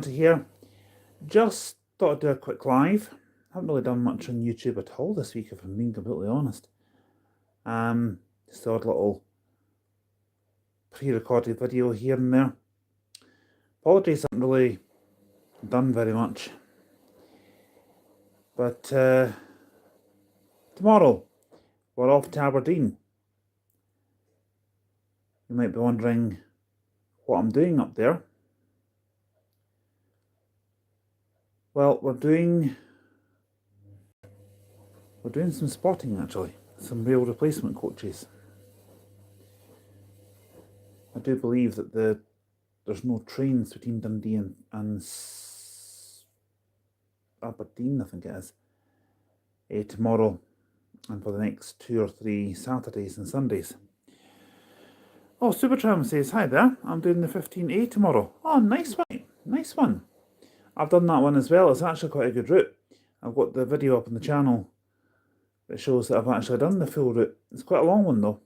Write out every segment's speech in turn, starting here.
Here. Just thought I'd do a quick live. Haven't really done much on YouTube at all this week, if I'm being completely honest. Just the odd little pre-recorded video here and there. Apologies, I haven't really done very much. But tomorrow, we're off to Aberdeen. You might be wondering what I'm doing up there. Well, we're doing some spotting actually, some rail replacement coaches. I do believe that there's no trains between Dundee and Aberdeen, I think it is, tomorrow and for the next 2 or 3 Saturdays and Sundays. Oh, Supertram says, hi there, I'm doing the 15A tomorrow. Oh, nice one, nice one. I've done that one as well. It's actually quite a good route. I've got the video up on the channel that shows that I've actually done the full route. It's quite a long one though.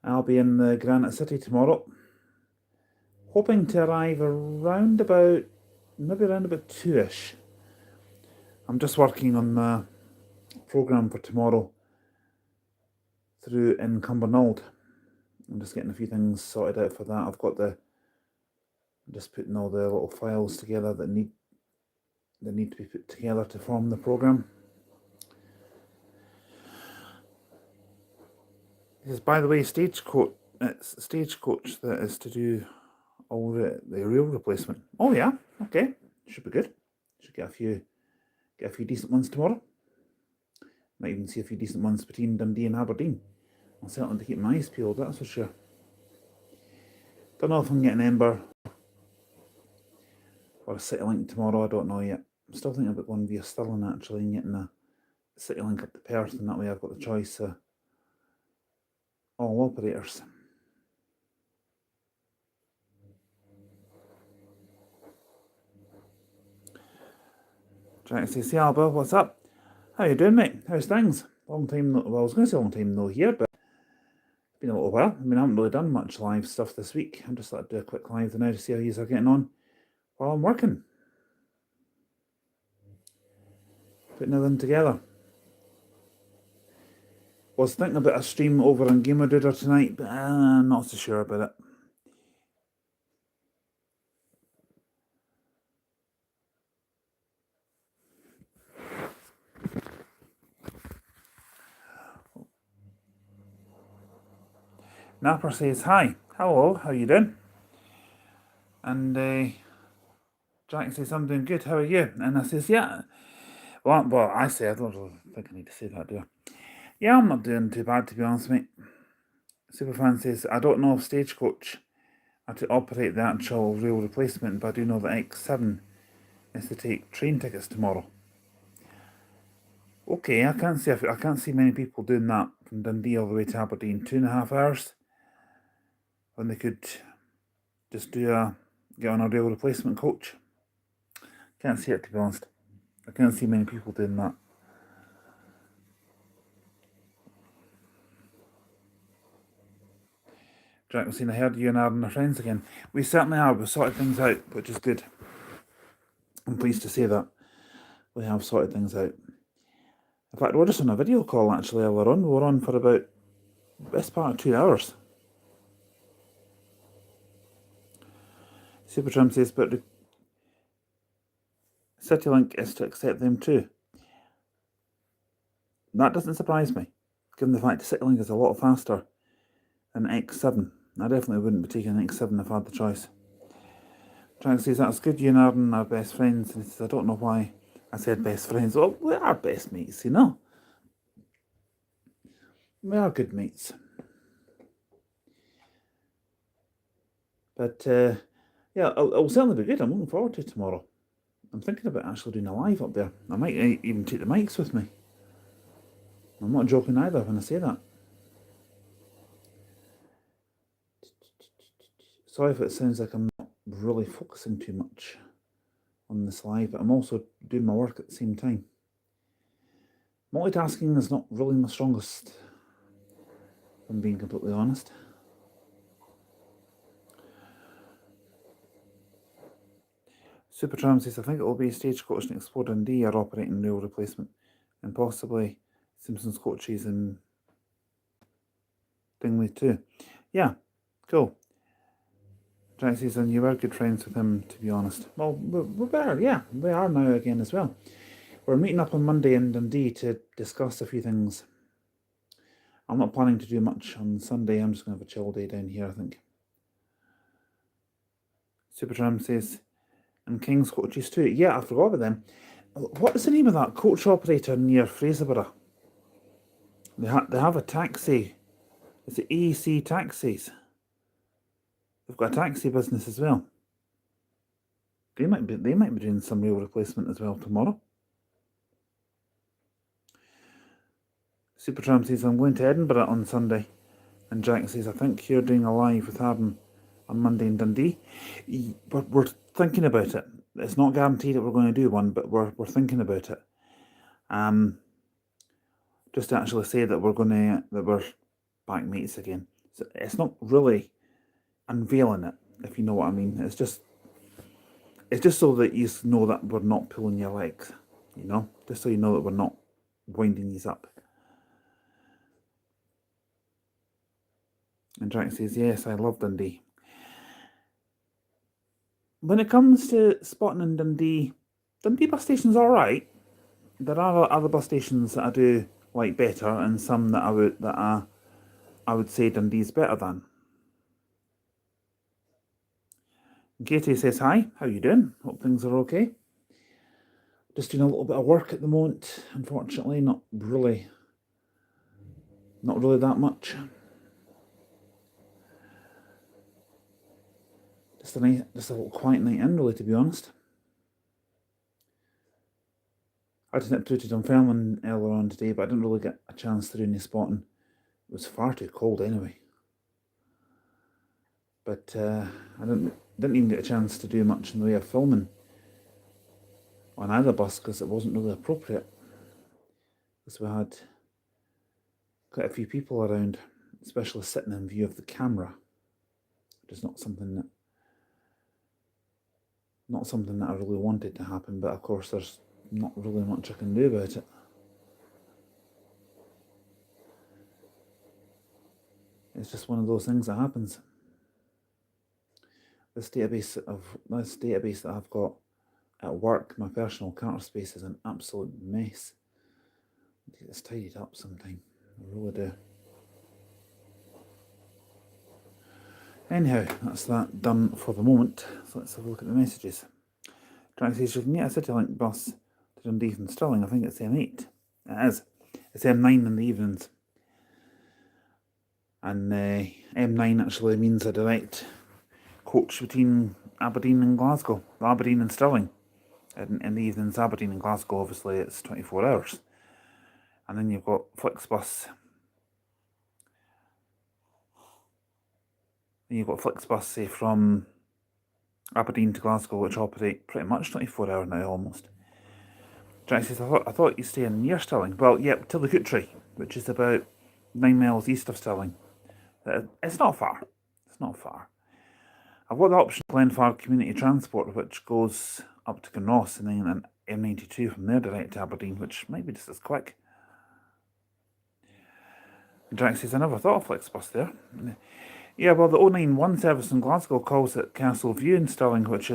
I'll be in the Granite City tomorrow. Hoping to arrive around about, maybe around about 2ish. I'm just working on the programme for tomorrow through in Cumbernauld. I'm just getting a few things sorted out for that. I've got just putting all the little files together that need to be put together to form the programme. Because, by the way, it's Stagecoach that is to do all the rail replacement. Oh yeah, okay, should be good. Should get a few decent ones tomorrow. Might even see a few decent ones between Dundee and Aberdeen. I'll certainly keep my eyes peeled, that's for sure. Don't know if I'm getting Ember or a CityLink tomorrow, I don't know yet. I'm still thinking about going via Stirling actually and getting a CityLink up to Perth, and that way I've got the choice of all operators. Trying to say, see Alba, what's up? How you doing, mate? How's things? Long time, well, I was going to say long time no here, but it's been a little while. I mean, I haven't really done much live stuff this week. I'm just like to do a quick live now to see how you are getting on while I'm working. Putting everything together. Was thinking about a stream over on Gamerdoodle tonight, but I'm not so sure about it. Napper says, hi, hello, how you doing? And Jack says, I'm doing good, how are you? And I says, yeah. Well, I say, I don't really think I need to say that, do I? Yeah, I'm not doing too bad, to be honest, mate. Superfan says, I don't know if Stagecoach are to operate the actual rail replacement, but I do know that X7 is to take train tickets tomorrow. Okay, I can't see many people doing that from Dundee all the way to Aberdeen, 2.5 hours, when they could just get on a rail replacement coach. Can't see it, to be honest. I can't see many people doing that. Jack was saying, I heard you and Aaron are friends again. We certainly are. We've sorted things out, which is good. I'm pleased to say that we have sorted things out. In fact, we're just on a video call actually earlier on. We were on for about the best part of 2 hours. Supertram says, but CityLink is to accept them too. That doesn't surprise me, given the fact that CityLink is a lot faster than X7. I definitely wouldn't be taking an X7 if I had the choice. Trying to say that's good, you and Aaron are best friends. And he says, I don't know why I said best friends. Well, we are best mates, you know. We are good mates. But yeah, it'll certainly be good. I'm looking forward to it tomorrow. I'm thinking about actually doing a live up there. I might even take the mics with me. I'm not joking either when I say that. Sorry if it sounds like I'm not really focusing too much on this live, but I'm also doing my work at the same time. Multitasking is not really my strongest, if I'm being completely honest. Supertram says, I think it will be Stagecoach and Explore Dundee are operating rail replacement, and possibly Simpsons coaches and Dingley too. Yeah, cool. Jack says, and you were good friends with him, to be honest. Well, we're better, yeah. We are now again as well. We're meeting up on Monday in Dundee to discuss a few things. I'm not planning to do much on Sunday. I'm just going to have a chill day down here, I think. Supertram says, and King's coaches too. Yeah, I forgot about them. What is the name of that coach operator near Fraserburgh? They have a taxi. Is it AEC Taxis? They've got a taxi business as well. They might be doing some rail replacement as well tomorrow. Supertram says, I'm going to Edinburgh on Sunday. And Jack says, I think you're doing a live with Adam on Monday in Dundee. We're thinking about it. It's not guaranteed that we're going to do one, but we're thinking about it. Just to actually say that we're back mates again. So it's not really unveiling it, if you know what I mean. It's just so that you know that we're not pulling your legs, you know, just so you know that we're not winding these up. And Jack says, yes, I love Dundee. When it comes to spotting in Dundee bus station's alright. There are other bus stations that I do like better, and some that I would say Dundee's better than. Katie says, hi, how you doing? Hope things are okay. Just doing a little bit of work at the moment, unfortunately, not really that much. Just a little quiet night in, really, to be honest. I just nipped out to Dunfermline earlier on today, but I didn't really get a chance to do any spotting. It was far too cold anyway. But I didn't even get a chance to do much in the way of filming on either bus because it wasn't really appropriate. Because we had quite a few people around, especially sitting in view of the camera, which is not something that I really wanted to happen, but of course there's not really much I can do about it. It's just one of those things that happens. This database that I've got at work, my personal Carter space, is an absolute mess. I need to get this tidied up sometime. I really do. Anyhow, that's that done for the moment. So let's have a look at the messages. Trying to see if you can get a CityLink bus to Dundee from Stirling. I think it's M8. It is. It's M9 in the evenings. And M9 actually means a direct coach between Aberdeen and Glasgow. Aberdeen and Stirling. In the evenings, Aberdeen and Glasgow, obviously, it's 24 hours. And then you've got Flixbus. Then you've got Flixbus, say, from Aberdeen to Glasgow, which operate pretty much 24 hours now, almost. Jack says, I thought you stay near Stirling. Well, yeah, Tillicoultry, which is about 9 miles east of Stirling. It's not far. It's not far. I've got the option of Glenfarr Community Transport, which goes up to Kinross and then an M92 from there direct to Aberdeen, which might be just as quick. And Jack says, I never thought of Flixbus there. Yeah, well, the 091 service in Glasgow calls at Castle View in Stirling, which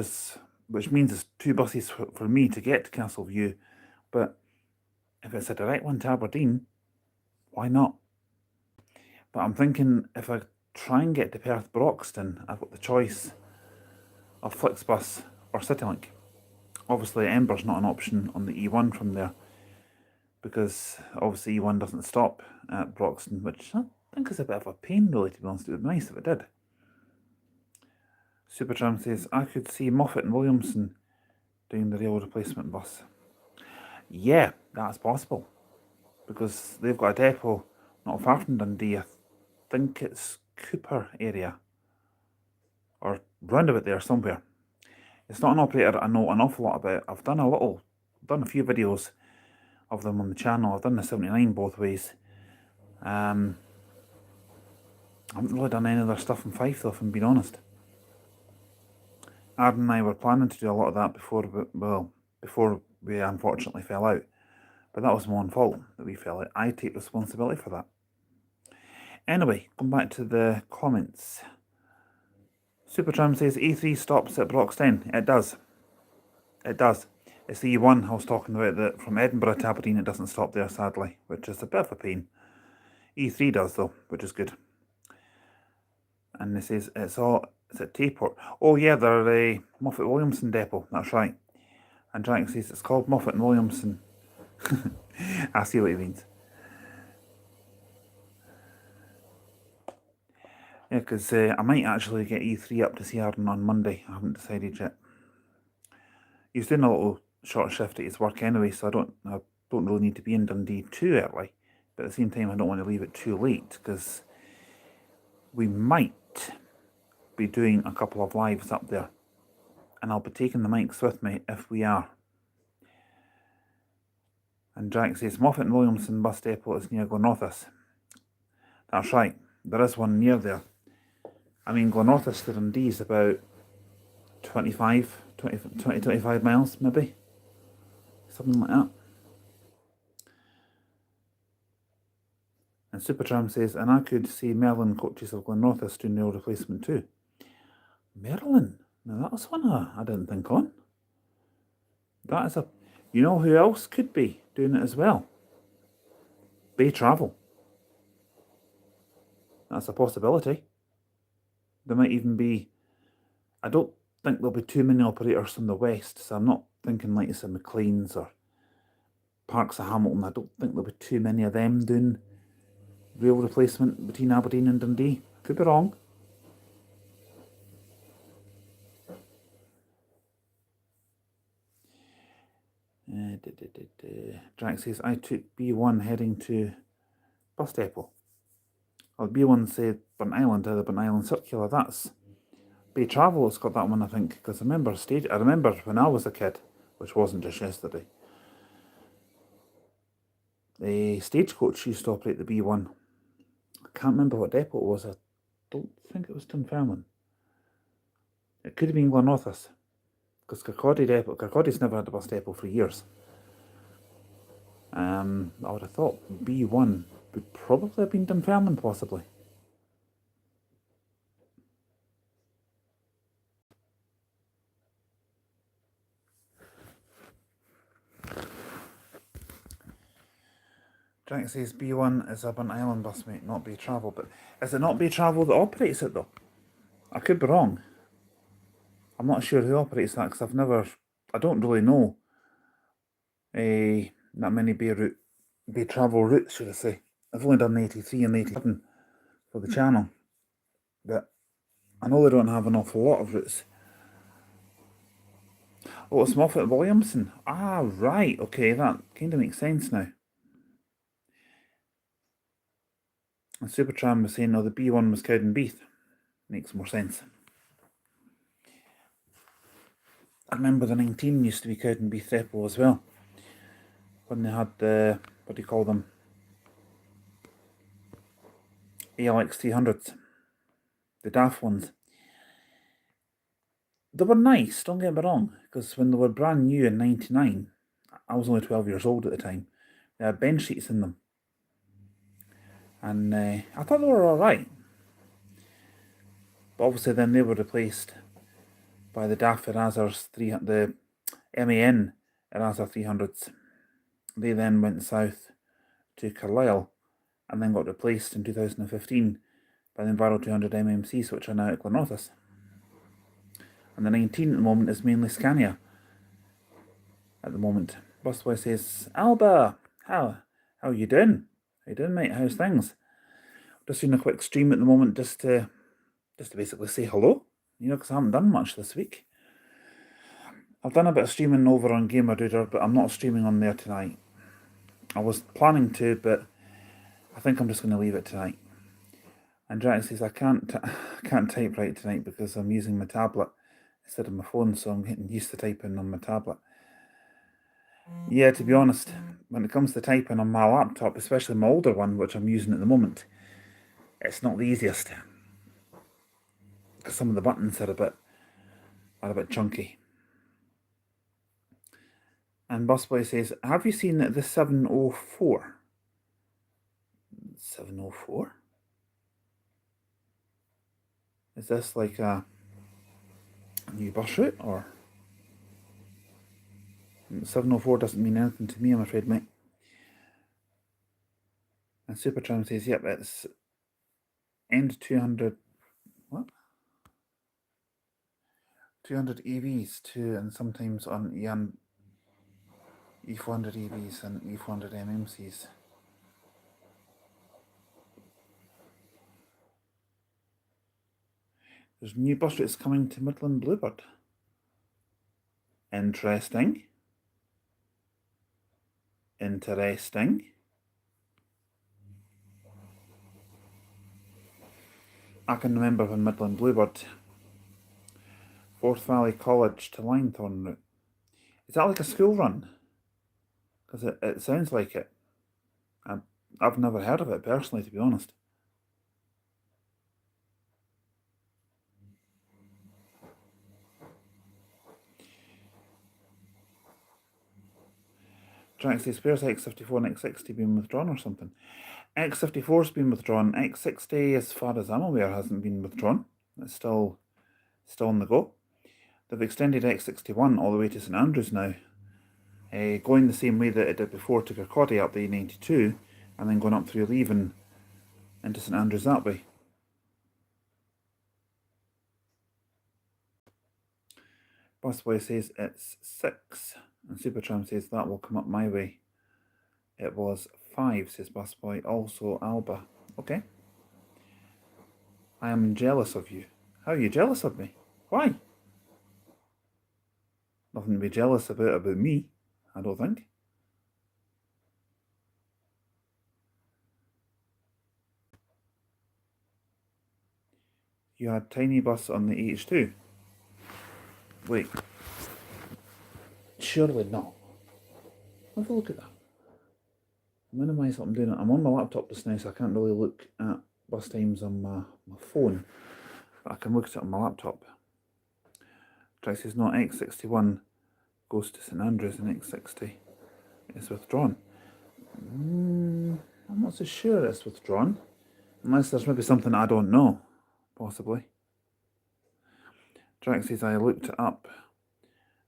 means it's 2 buses for me to get to Castle View. But if it's a direct one to Aberdeen, why not? But I'm thinking if I try and get to Perth Broxton, I've got the choice of Flixbus or CityLink. Obviously, Ember's not an option on the E1 from there, because obviously E1 doesn't stop at Broxton, which I think is a bit of a pain, really, to be honest. It would be nice if it did. Supertram says, I could see Moffat and Williamson doing the rail replacement bus. Yeah, that's possible, because they've got a depot not far from Dundee. I think it's Cooper area, or round about there somewhere. It's not an operator I know an awful lot about. I've done a few videos of them on the channel. I've done the 79 both ways. I haven't really done any other stuff in Fife though, if I'm being honest. Arden and I were planning to do a lot of that before we unfortunately fell out. But that was my own fault that we fell out. I take responsibility for that. Anyway, going back to the comments. Supertram says E3 stops at Broxton. It does. It does. It's the E1 I was talking about, that from Edinburgh to Aberdeen it doesn't stop there, sadly, which is a bit of a pain. E3 does though, which is good. And it says it's at Tayport. Oh yeah, they're a Moffat Williamson depot, that's right. And Jack says it's called Moffat and Williamson. I see what he means. Yeah, because I might actually get E3 up to see Arden on Monday. I haven't decided yet. He's doing a little short shift at his work anyway, so I don't really need to be in Dundee too early. But at the same time, I don't want to leave it too late, because we might be doing a couple of lives up there. And I'll be taking the mics with me if we are. And Jack says, Moffat and Williamson bus depot is near Glenorthus. That's right, there is one near there. I mean, Glenorthus to Dundee is about 25 miles, maybe. Something like that. And Supertram says, and I could see Merlin coaches of Glenorthus doing rail replacement too. Merlin? Now that's one I didn't think on. That is you know who else could be doing it as well? Bay Travel. That's a possibility. There might even be, I don't think there'll be too many operators from the west, so I'm not thinking like some McLean's or Parks of Hamilton. I don't think there'll be too many of them doing rail replacement between Aberdeen and Dundee. Could be wrong. Jack says, I took B1 heading to bus depot. Well, B1 said Burnt Island, the Burnt Island Circular. That's Bay Travel has got that one, I think, because I remember when I was a kid, which wasn't just yesterday, the Stagecoach used to operate the B1. I can't remember what depot it was. I don't think it was Dunfermline. It could have been Glenorthus, because Kirkcaldy's never had a bus depot for years. I would have thought B1 would probably have been Dunfermline, possibly. Jack says B1 is a Burnt Island bus, mate, not Bay Travel. But is it not Bay Travel that operates it, though? I could be wrong. I'm not sure who operates that, because I don't really know that many Bay Travel routes, should I say. I've only done 83 and 87 for the channel, but I know they don't have an awful lot of routes. Oh, it's Moffat Williamson. Ah, right, okay, that kind of makes sense now. And Supertram was saying, no, the B1 was Cowdenbeath. Makes more sense. I remember the 19 used to be Cowdenbeath depot as well, when they had the, what do you call them, ALX 300s, the daft ones. They were nice, don't get me wrong, because when they were brand new in 99, I was only 12 years old at the time, they had bench seats in them. And I thought they were alright. But obviously then they were replaced by the DAF Erasers, the MAN Eraser 300s. They then went south to Carlisle and then got replaced in 2015 by the Enviro 200 MMCs, which are now at Glenorthus. And the 19 at the moment is mainly Scania. At the moment, Busboy says, Alba, how you doing? How you doing, mate? How's things? Just doing a quick stream at the moment, just to basically say hello. You know, because I haven't done much this week. I've done a bit of streaming over on GamerDuder, but I'm not streaming on there tonight. I was planning to, but I think I'm just going to leave it tonight. And Jack says I can't type right tonight because I'm using my tablet instead of my phone, so I'm getting used to typing on my tablet. Yeah, to be honest, when it comes to typing on my laptop, especially my older one, which I'm using at the moment, it's not the easiest. Because some of the buttons are a bit are a bit chunky. And Busboy says, have you seen the 704? 704? Is this like a new bus route, or? 704 doesn't mean anything to me, I'm afraid, mate. And Supertram says, yep, it's end 200, what? 200 EVs too, and sometimes on E400 EVs and E400 MMCs. There's new bus routes coming to Midland Bluebird. Interesting. Interesting. I can remember when Midland Bluebird, Forth Valley College to Linethorn route. Is that like a school run? Because it sounds like it. I've never heard of it personally, to be honest. Jack says, where's X54 and X60 been withdrawn or something? X54's been withdrawn. X60, as far as I'm aware, hasn't been withdrawn. It's still on the go. They've extended X61 all the way to St Andrews now, going the same way that it did before to Kirkcaldy up the A92, and then going up through Leven into St Andrews that way. Busboy says it's 6, and Supertram says that will come up my way. It was 5, says Busboy. Also Alba. Okay. I am jealous of you. How are you jealous of me? Why? Nothing to be jealous about me, I don't think. You had tiny bus on the H2. Wait. Surely not. Have a look at that. Minimise what I'm doing. I'm on my laptop just now, so I can't really look at bus times on my phone. But I can look at it on my laptop. Track says no, X61 goes to St Andrews and X60 is withdrawn. I'm not so sure it's withdrawn. Unless there's maybe something I don't know. Possibly. Jack says I looked it up,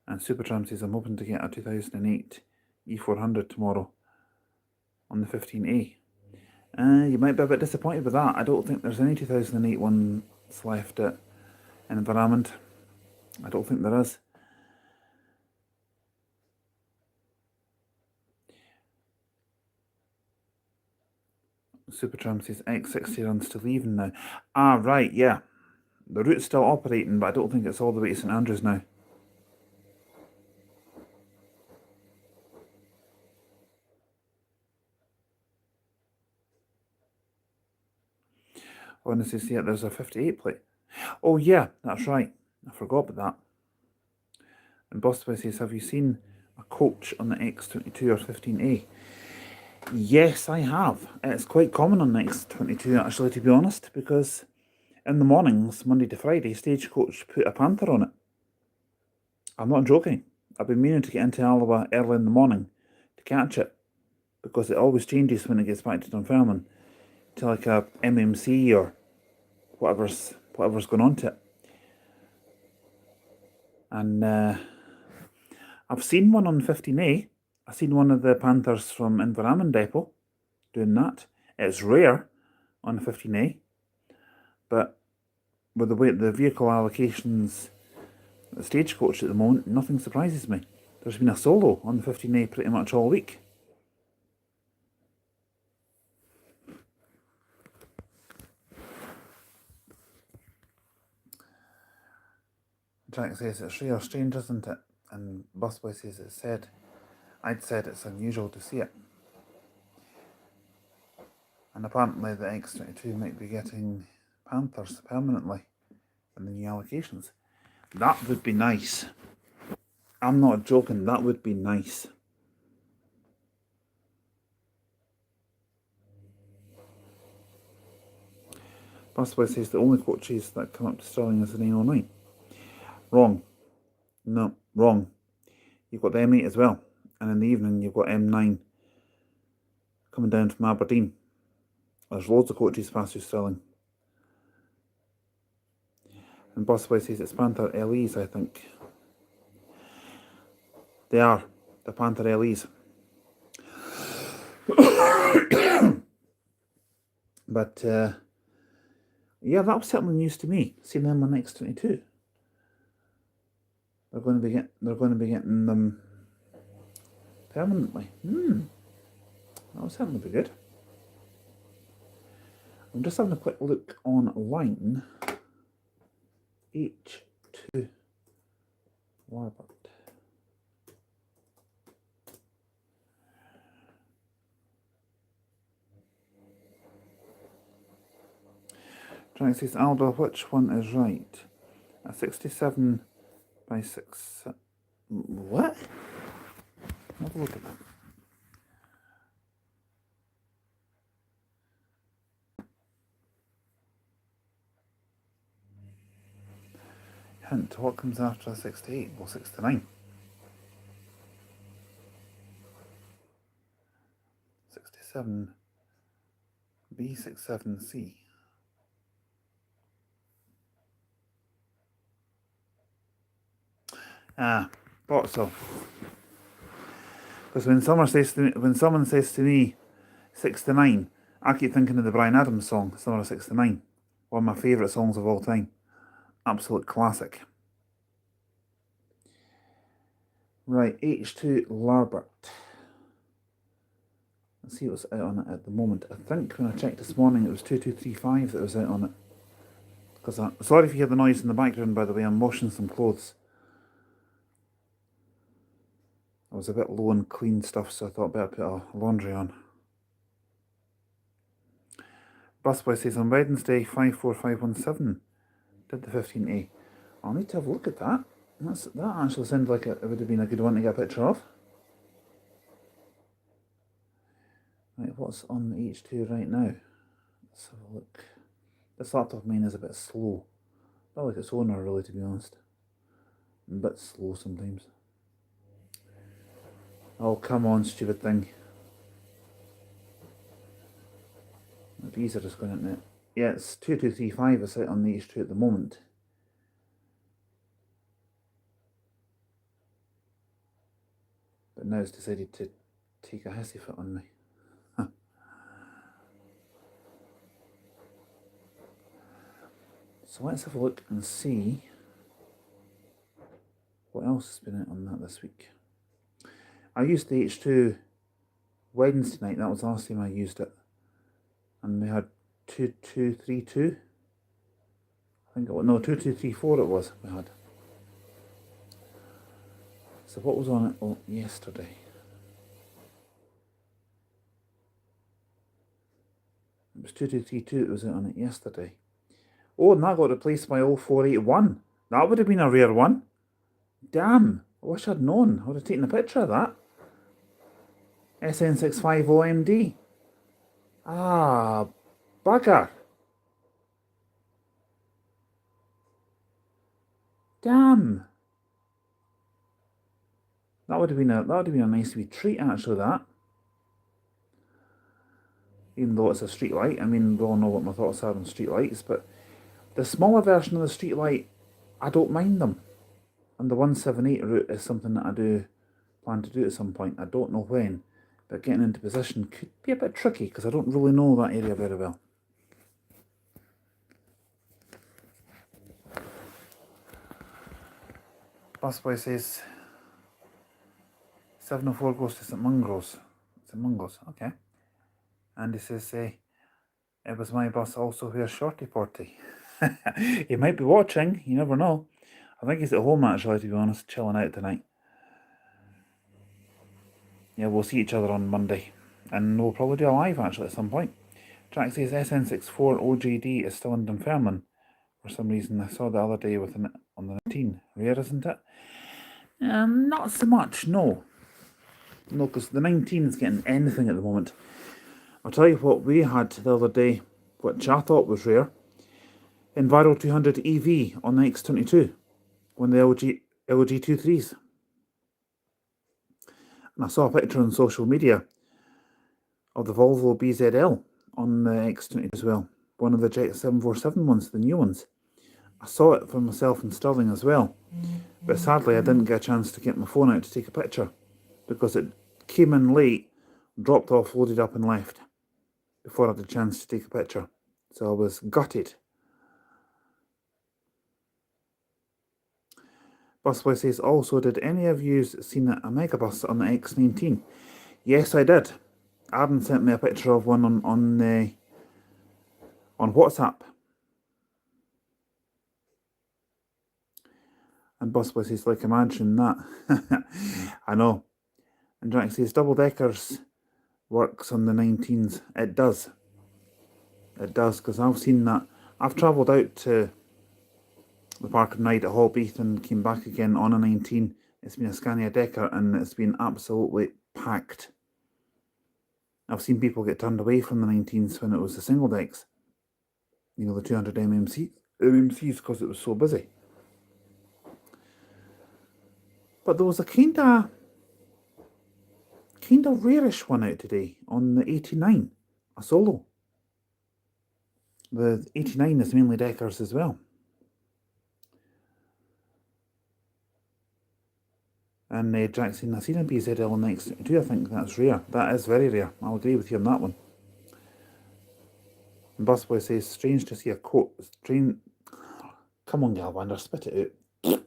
and Supertram says I'm hoping to get a 2008 E400 tomorrow on the 15A. You might be a bit disappointed with that. I don't think there's any 2008 ones left in Environment. I don't think there is. Supertram says X60 runs to Leven now. Ah, right, yeah. The route's still operating, but I don't think it's all the way to St Andrews now. Oh, and it says, yeah, there's a 58 plate. Oh, yeah, that's right. I forgot about that. And Boston says, have you seen a coach on the X22 or 15A? Yes, I have. It's quite common on the X22, actually, to be honest, because in the mornings, Monday to Friday, Stagecoach put a Panther on it. I'm not joking. I've been meaning to get into Alba early in the morning to catch it, because it always changes when it gets back to Dunfermline to like a MMC or whatever's going on to it. And I've seen one on 15A. I've seen one of the Panthers from Inverraman Depot doing that. It's rare on the 15A, but with the way the vehicle allocations at the Stagecoach at the moment, nothing surprises me. There's been a solo on the 15A pretty much all week. Jack says it's rare, strange, isn't it? And Busboy says I'd said it's unusual to see it. And apparently the X22 might be getting Panthers permanently in the new allocations. That would be nice. I'm not joking, that would be nice. Busboy says the only coaches that come up to Stirling is the 909. Wrong. No, wrong. You've got the M8 as well. And in the evening, you've got M9 coming down from Aberdeen. There's loads of coaches past you, Stirling. And Busway says it's Panther LEs, I think. They are. The Panther LEs. But, yeah, that was certainly news to me. Seeing them on X22. They're going to be getting them permanently. That would certainly be good. I'm just having a quick look online. H2 Larbert. Trying to see, Alba, which one is right? A 67 by 6. What? Have a look at that. Hint, what comes after a 68? Well, 69. 67 B67C. Thought so. Because when someone says to me 69, I keep thinking of the Bryan Adams song, Summer of 69. One of my favourite songs of all time. Absolute classic. Right, H2 Larbert. Let's see what's out on it at the moment. I think when I checked this morning it was 2235 that was out on it. Because sorry if you hear the noise in the background, by the way, I'm washing some clothes. I was a bit low on clean stuff, so I thought I'd better put a laundry on. Busboy says on Wednesday 54517 did the 15A. I'll need to have a look at that. That actually sounds like it would have been a good one to get a picture of. Right, what's on the H2 right now? Let's have a look. This laptop of mine is a bit slow. Not like its owner, really, to be honest. A bit slow sometimes. Oh, come on, stupid thing. These are just going into it. Yeah, it's 2235 is out on the H2 at the moment. But now it's decided to take a hissy fit on me. So let's have a look and see what else has been out on that this week. I used the H2 Wednesday night, that was the last time I used it. And we had 2232. I think it was, no, 2234 it was we had. So what was on it yesterday? It was 2232 that was out on it yesterday. Oh, and that got replaced by 0481. That would have been a rare one. Damn, I wish I'd known. I would have taken a picture of that. SN65OMD. Ah, bugger. Damn. That would have been a nice wee treat, actually, that. Even though it's a street light. I mean, we all know what my thoughts are on street lights, but the smaller version of the street light, I don't mind them. And the 178 route is something that I do plan to do at some point. I don't know when, but getting into position could be a bit tricky because I don't really know that area very well. Busboy says 704 goes to St Mungo's. St Mungo's, okay. And he says, it was my bus also where Shorty Porty. He might be watching, you never know. I think he's at home actually, to be honest, chilling out tonight. Yeah, we'll see each other on Monday. And we'll probably do a live actually at some point. Jack says SN64 OJD is still in Dunfermline. For some reason, I saw the other day on the 19. Rare, isn't it? Not so much, no. No, because the 19 is getting anything at the moment. I'll tell you what we had the other day, which I thought was rare. Enviro 200 EV on the X22. When the LG23s. And I saw a picture on social media of the Volvo BZL on the X20 as well. One of the Jet 747 ones, the new ones. I saw it for myself in Stirling as well. But sadly, I didn't get a chance to get my phone out to take a picture because it came in late, dropped off, loaded up and left before I had a chance to take a picture. So I was gutted. Busboy says, also, did any of you seen a megabus on the X19? Yes, I did. Aaron sent me a picture of one on WhatsApp. And Busboy says, like, imagine that. I know. And Jack says, double deckers works on the 19s. It does. It does, because I've seen that. I've travelled out to the park and ride at Holbeath and came back again on a 19. It's been a Scania Decker and it's been absolutely packed. I've seen people get turned away from the 19s when it was the single decks. You know, the 200 MMCs because it was so busy. But there was a kind of rarish one out today on the 89, a solo. The 89 is mainly deckers as well. And Jackson, I've seen a BZL on the X22. I think that's rare. That is very rare. I'll agree with you on that one. And Busboy says, strange to see a coach. Come on, Galavanter, spit it out.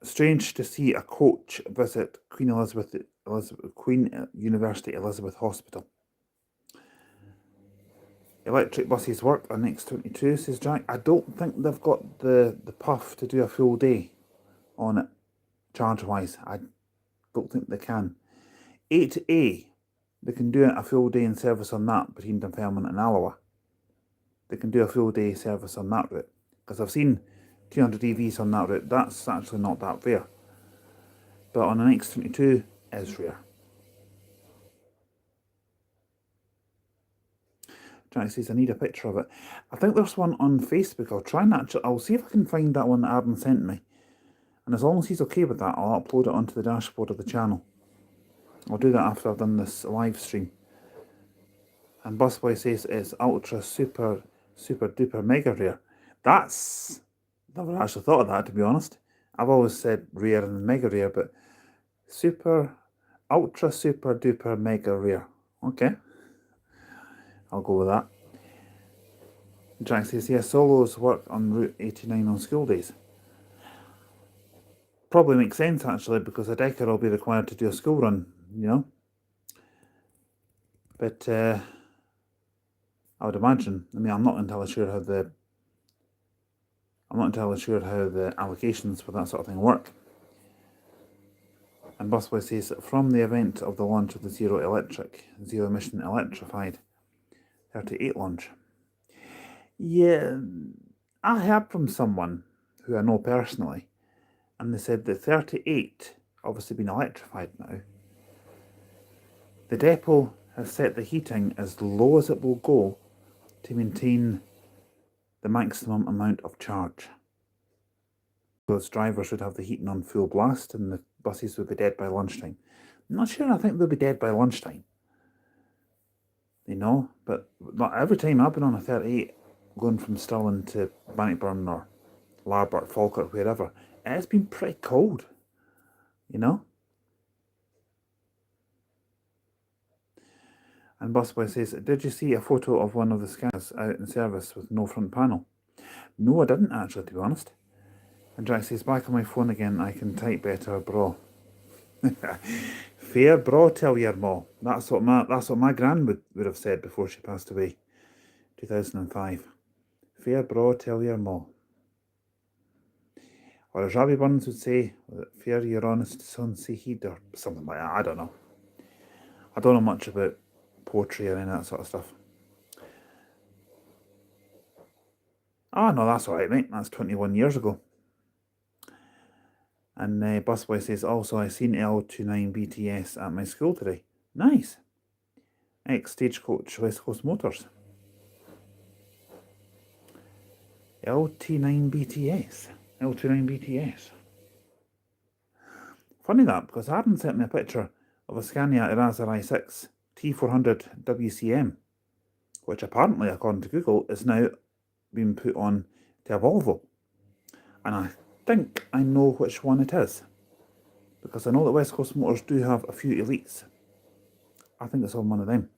Strange to see a coach visit Queen University Elizabeth Hospital. Electric buses work on X22, says Jack. I don't think they've got the puff to do a full day on it, charge-wise. I don't think they can. 8A, they can do a full day in service on that between Dunfermline and Alloa. They can do a full day service on that route. Because I've seen 200 EVs on that route. That's actually not that rare. But on an X22, is rare. Jack says, I need a picture of it. I think there's one on Facebook. I'll see if I can find that one that Aaron sent me. And as long as he's okay with that, I'll upload it onto the dashboard of the channel. I'll do that after I've done this live stream. And Busboy says it's ultra super duper mega rare. That's... never actually thought of that, to be honest. I've always said rare and mega rare, but ultra super duper mega rare. Okay. I'll go with that. Jack says, yeah, solos work on Route 89 on school days. Probably makes sense, actually, because a decker will be required to do a school run, you know. But I would imagine, I mean, I'm not entirely sure how the allocations for that sort of thing work. And Busboy says, from the event of the launch of the zero emission electrified 38 launch. Yeah, I heard from someone who I know personally, and they said the 38, obviously been electrified now, the depot has set the heating as low as it will go to maintain the maximum amount of charge. Those drivers would have the heating on full blast and the buses would be dead by lunchtime. I'm not sure, I think they'll be dead by lunchtime. You know, but every time I've been on a 38 going from Stirling to Bannockburn or Larbert, Falkirk, wherever, it's been pretty cold, you know. And Busboy says, did you see a photo of one of the Scanias out in service with no front panel? No, I didn't actually, to be honest. And Jack says, back on my phone again, I can type better, bro. Fair bro, tell your ma. That's what my gran would have said before she passed away, 2005. Fair bro, tell your ma. Or as Robbie Burns would say, fair your honest son say heed, or something like that. I don't know. I don't know much about poetry or any of that sort of stuff. Oh no, that's alright, mate. That's 21 years ago. And Busboy says, also, I seen L29 BTS at my school today. Nice. Ex-Stagecoach West Coast Motors. L29 BTS. Funny that, because Aaron sent me a picture of a Scania Eraser i6 T400 WCM, which apparently, according to Google, is now being put on to a Volvo. And I think I know which one it is, because I know that West Coast Motors do have a few Elites. I think it's on one of them.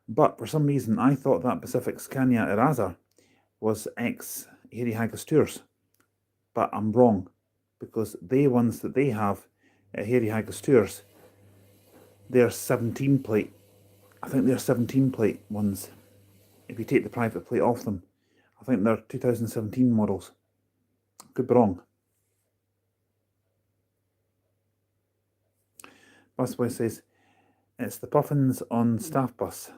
But for some reason, I thought that Pacific Scania Eraser was ex-Hairy Haggis Tours. But I'm wrong, because the ones that they have at Hairy Haggis Tours, they're 17 plate. I think they're 17 plate ones. If you take the private plate off them, I think they're 2017 models. Could be wrong. Busboy says, it's the puffins on staff bus.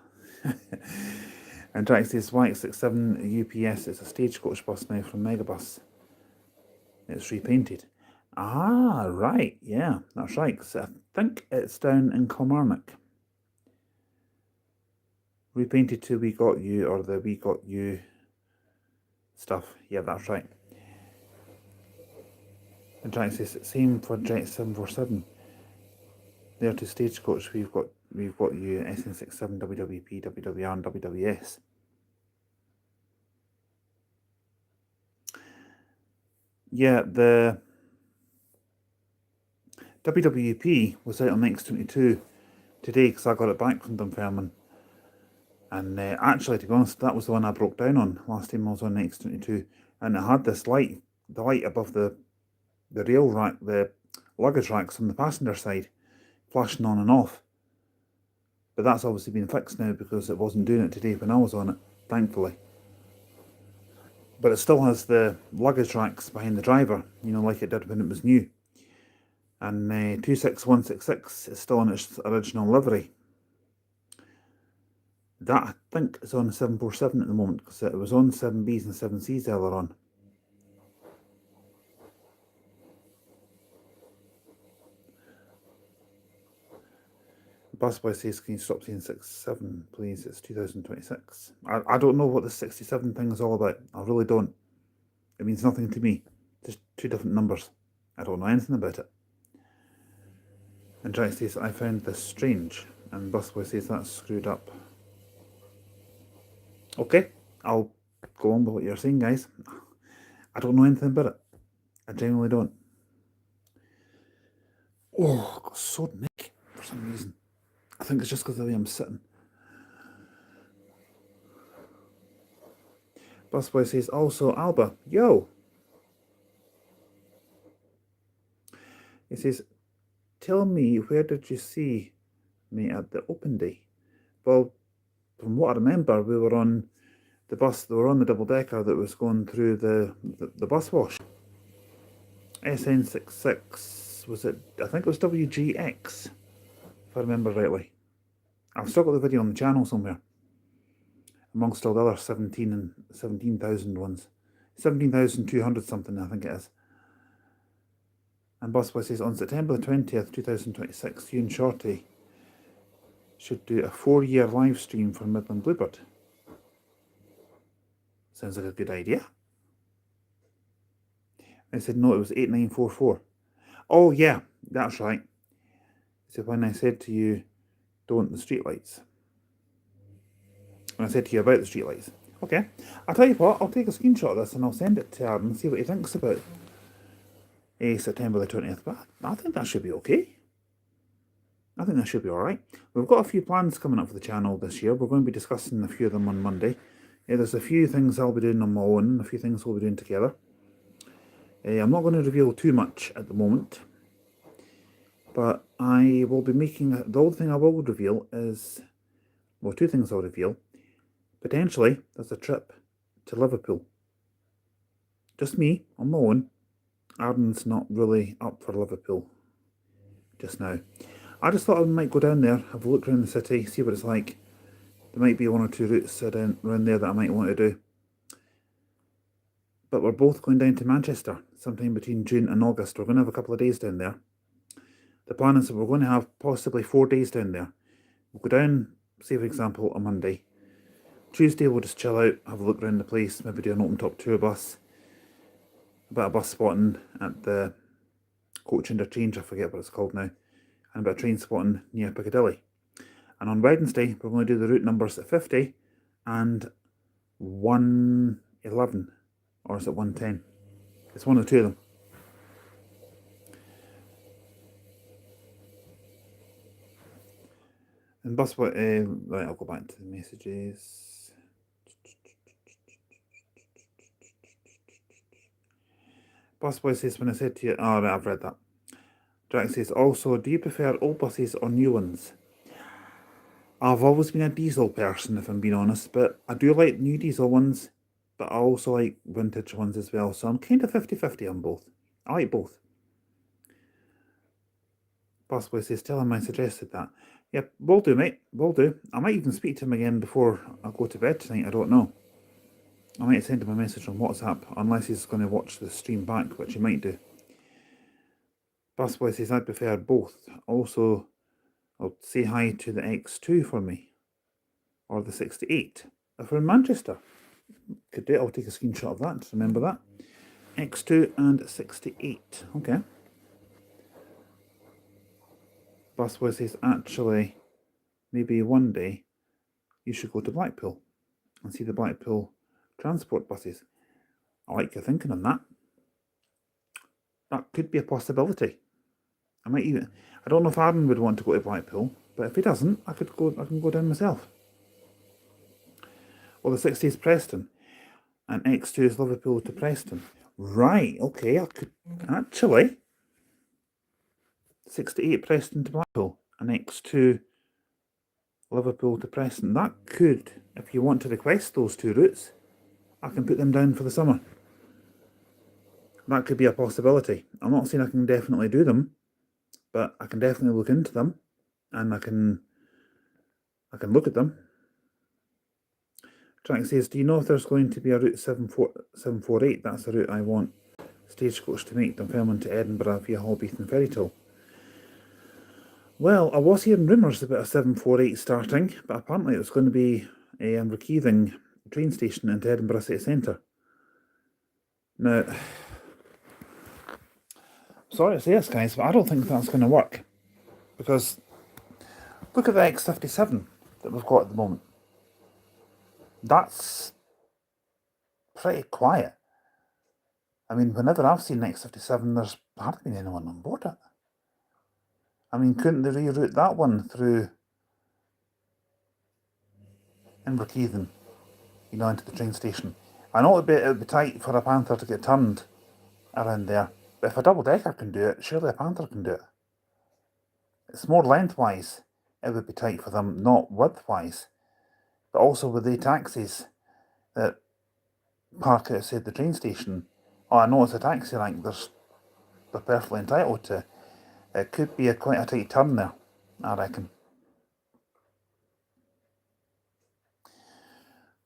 And Jack says, YX67 UPS is a stagecoach bus now from Megabus. It's repainted. Ah, right, yeah, that's right, because I think it's down in Kilmarnock. Repainted to We Got You, or the We Got You stuff. Yeah, that's right. And Jack says, same for Jet 747. There to stagecoach, we've got you SN67, WWP, WWR and WWS. Yeah, the WWP was out on X22 today because I got it back from Dunfermline. And actually, to be honest, that was the one I broke down on last time I was on X22. And it had this light, the light above the rail rack, the luggage racks on the passenger side, flashing on and off. But that's obviously been fixed now because it wasn't doing it today when I was on it, thankfully. But it still has the luggage racks behind the driver, you know, like it did when it was new. And 26166 is still in its original livery. That, I think, is on 747 at the moment, because it was on 7Bs and 7Cs earlier on. Busboy says, can you stop saying 67, please? It's 2026. I don't know what the 67 thing is all about. I really don't. It means nothing to me. Just two different numbers. I don't know anything about it. And Jack says, I found this strange. And Busboy says, that's screwed up. Okay, I'll go on with what you're saying, guys. I don't know anything about it. I genuinely don't. Oh, I've got a sore neck for some reason. I think it's just because of the way I'm sitting. Busboy says, also, Alba, yo. He says, tell me, where did you see me at the open day? Well, from what I remember, we were on the bus, they were on the double-decker that was going through the bus wash. SN66, was it, I think it was WGX, if I remember rightly. I've still got the video on the channel somewhere, amongst all the other 17,000 ones. 17,200 something, I think it is. And Busboy says, on September the 20th, 2026, you and Shorty should do a 4-year live stream for Midland Bluebird. Sounds like a good idea. I said, no, it was 8944. Oh, yeah, that's right. So when I said to you, don't the streetlights. When I said to you about the streetlights. Okay, I'll tell you what, I'll take a screenshot of this and I'll send it to Aaron and see what he thinks about September the 20th. But I think that should be okay. I think that should be alright. We've got a few plans coming up for the channel this year. We're going to be discussing a few of them on Monday. There's a few things I'll be doing on my own and a few things we'll be doing together. I'm not going to reveal too much at the moment. But I will be making, the only thing I will reveal is, well, two things I'll reveal. Potentially, there's a trip to Liverpool. Just me, on my own. Aaron's not really up for Liverpool just now. I just thought I might go down there, have a look around the city, see what it's like. There might be one or two routes around there that I might want to do. But we're both going down to Manchester sometime between June and August. We're going to have a couple of days down there. The plan is that we're going to have possibly 4 days down there. We'll go down, say for example, on Monday. Tuesday we'll just chill out, have a look around the place, maybe do an open top tour bus. A bit of bus spotting at the coach interchange, I forget what it's called now, and a bit of train spotting near Piccadilly. And on Wednesday, we're going to do the route numbers at 50 and 111, or is it 110? It's one of the two of them. And busboy, right, I'll go back to the messages. Busboy says, when I said to you, oh, right, I've read that. Jack says, also, do you prefer old buses or new ones? I've always been a diesel person, if I'm being honest, but I do like new diesel ones, but I also like vintage ones as well, so I'm kind of 50-50 on both. I like both. Busboy says, tell him I suggested that. Yep, will do, mate, will do. I might even speak to him again before I go to bed tonight, I don't know. I might send him a message on WhatsApp, unless he's going to watch the stream back, which he might do. Busboy says, I prefer both. Also, I'll say hi to the X2 for me, or the 68. If we're in Manchester, could do it. I'll take a screenshot of that, just remember that. X2 and 68, okay. Busboy says, actually, maybe one day you should go to Blackpool and see the Blackpool transport buses. I like your thinking on that. That could be a possibility. I don't know if Aaron would want to go to Blackpool, but if he doesn't, I can go down myself. Well, the 60 is Preston, and X2 is Liverpool to Preston. Right, okay, I could actually 68 Preston to Blackpool, and X2 Liverpool to Preston. That could, if you want to request those two routes, I can put them down for the summer. That could be a possibility. I'm not saying I can definitely do them, but I can definitely look into them, and I can look at them. Jack says, do you know if there's going to be a route 748? That's the route I want Stagecoach to make, Dunfermline to Edinburgh via Holbeath and Ferrytown. Well, I was hearing rumours about a 748 starting, but apparently it was going to be a Inverkeithing train station into Edinburgh City Centre. Now, sorry to say this, guys, but I don't think that's going to work. Because look at the X57 that we've got at the moment. That's pretty quiet. I mean, whenever I've seen X57, there's hardly been anyone on board it. I mean, couldn't they reroute that one through Inverkeithing, into the train station? I know it would be tight for a Panther to get turned around there, but if a double-decker can do it, surely a Panther can do it. It's more lengthwise it would be tight for them, not widthwise. But also with the taxis that park outside the train station, I know it's a taxi rank they're perfectly entitled to. It could be quite a tight turn there, I reckon.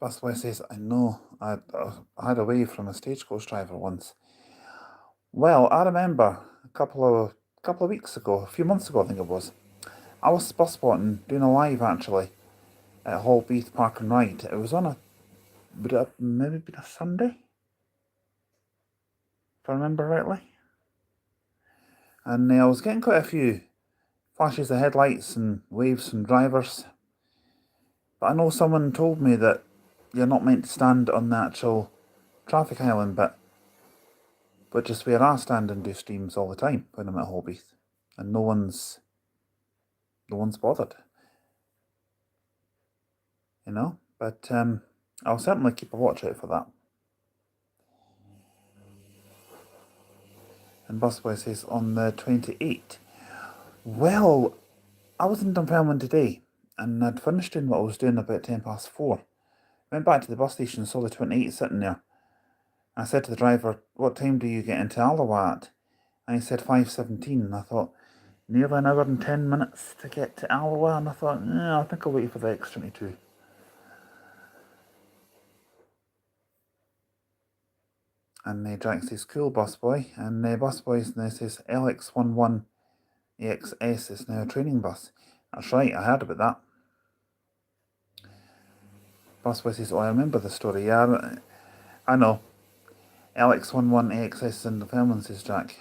Busboy says, I know, I had a wave from a Stagecoach driver once. Well, I remember a couple of weeks ago, a few months ago I think it was, I was bus spotting, doing a live actually, at Holbeath Park and Ride. It was on would it have maybe been a Sunday? If I remember rightly. And I was getting quite a few flashes of headlights and waves from drivers. But I know someone told me that you're not meant to stand on the actual traffic island bit, but just where I stand and do streams all the time when I'm at Holbeath. And no one's bothered. But I'll certainly keep a watch out for that. And Busboy says, on the 28th. Well, I was in Dunfermline today, and I'd finished doing what I was doing about 4:10. Went back to the bus station and saw the 28 sitting there. I said to the driver, what time do you get into Alba at? And he said 5:17, and I thought, nearly an hour and 10 minutes to get to Alba, and I thought, I think I'll wait for the X22. And Jack says, cool, Busboy. And Busboy now says, LX11 AXS is now a training bus. That's right, I heard about that. Busboy says, I remember the story. Yeah, I know. LX11 AXS is in the Dunfermline, says Jack.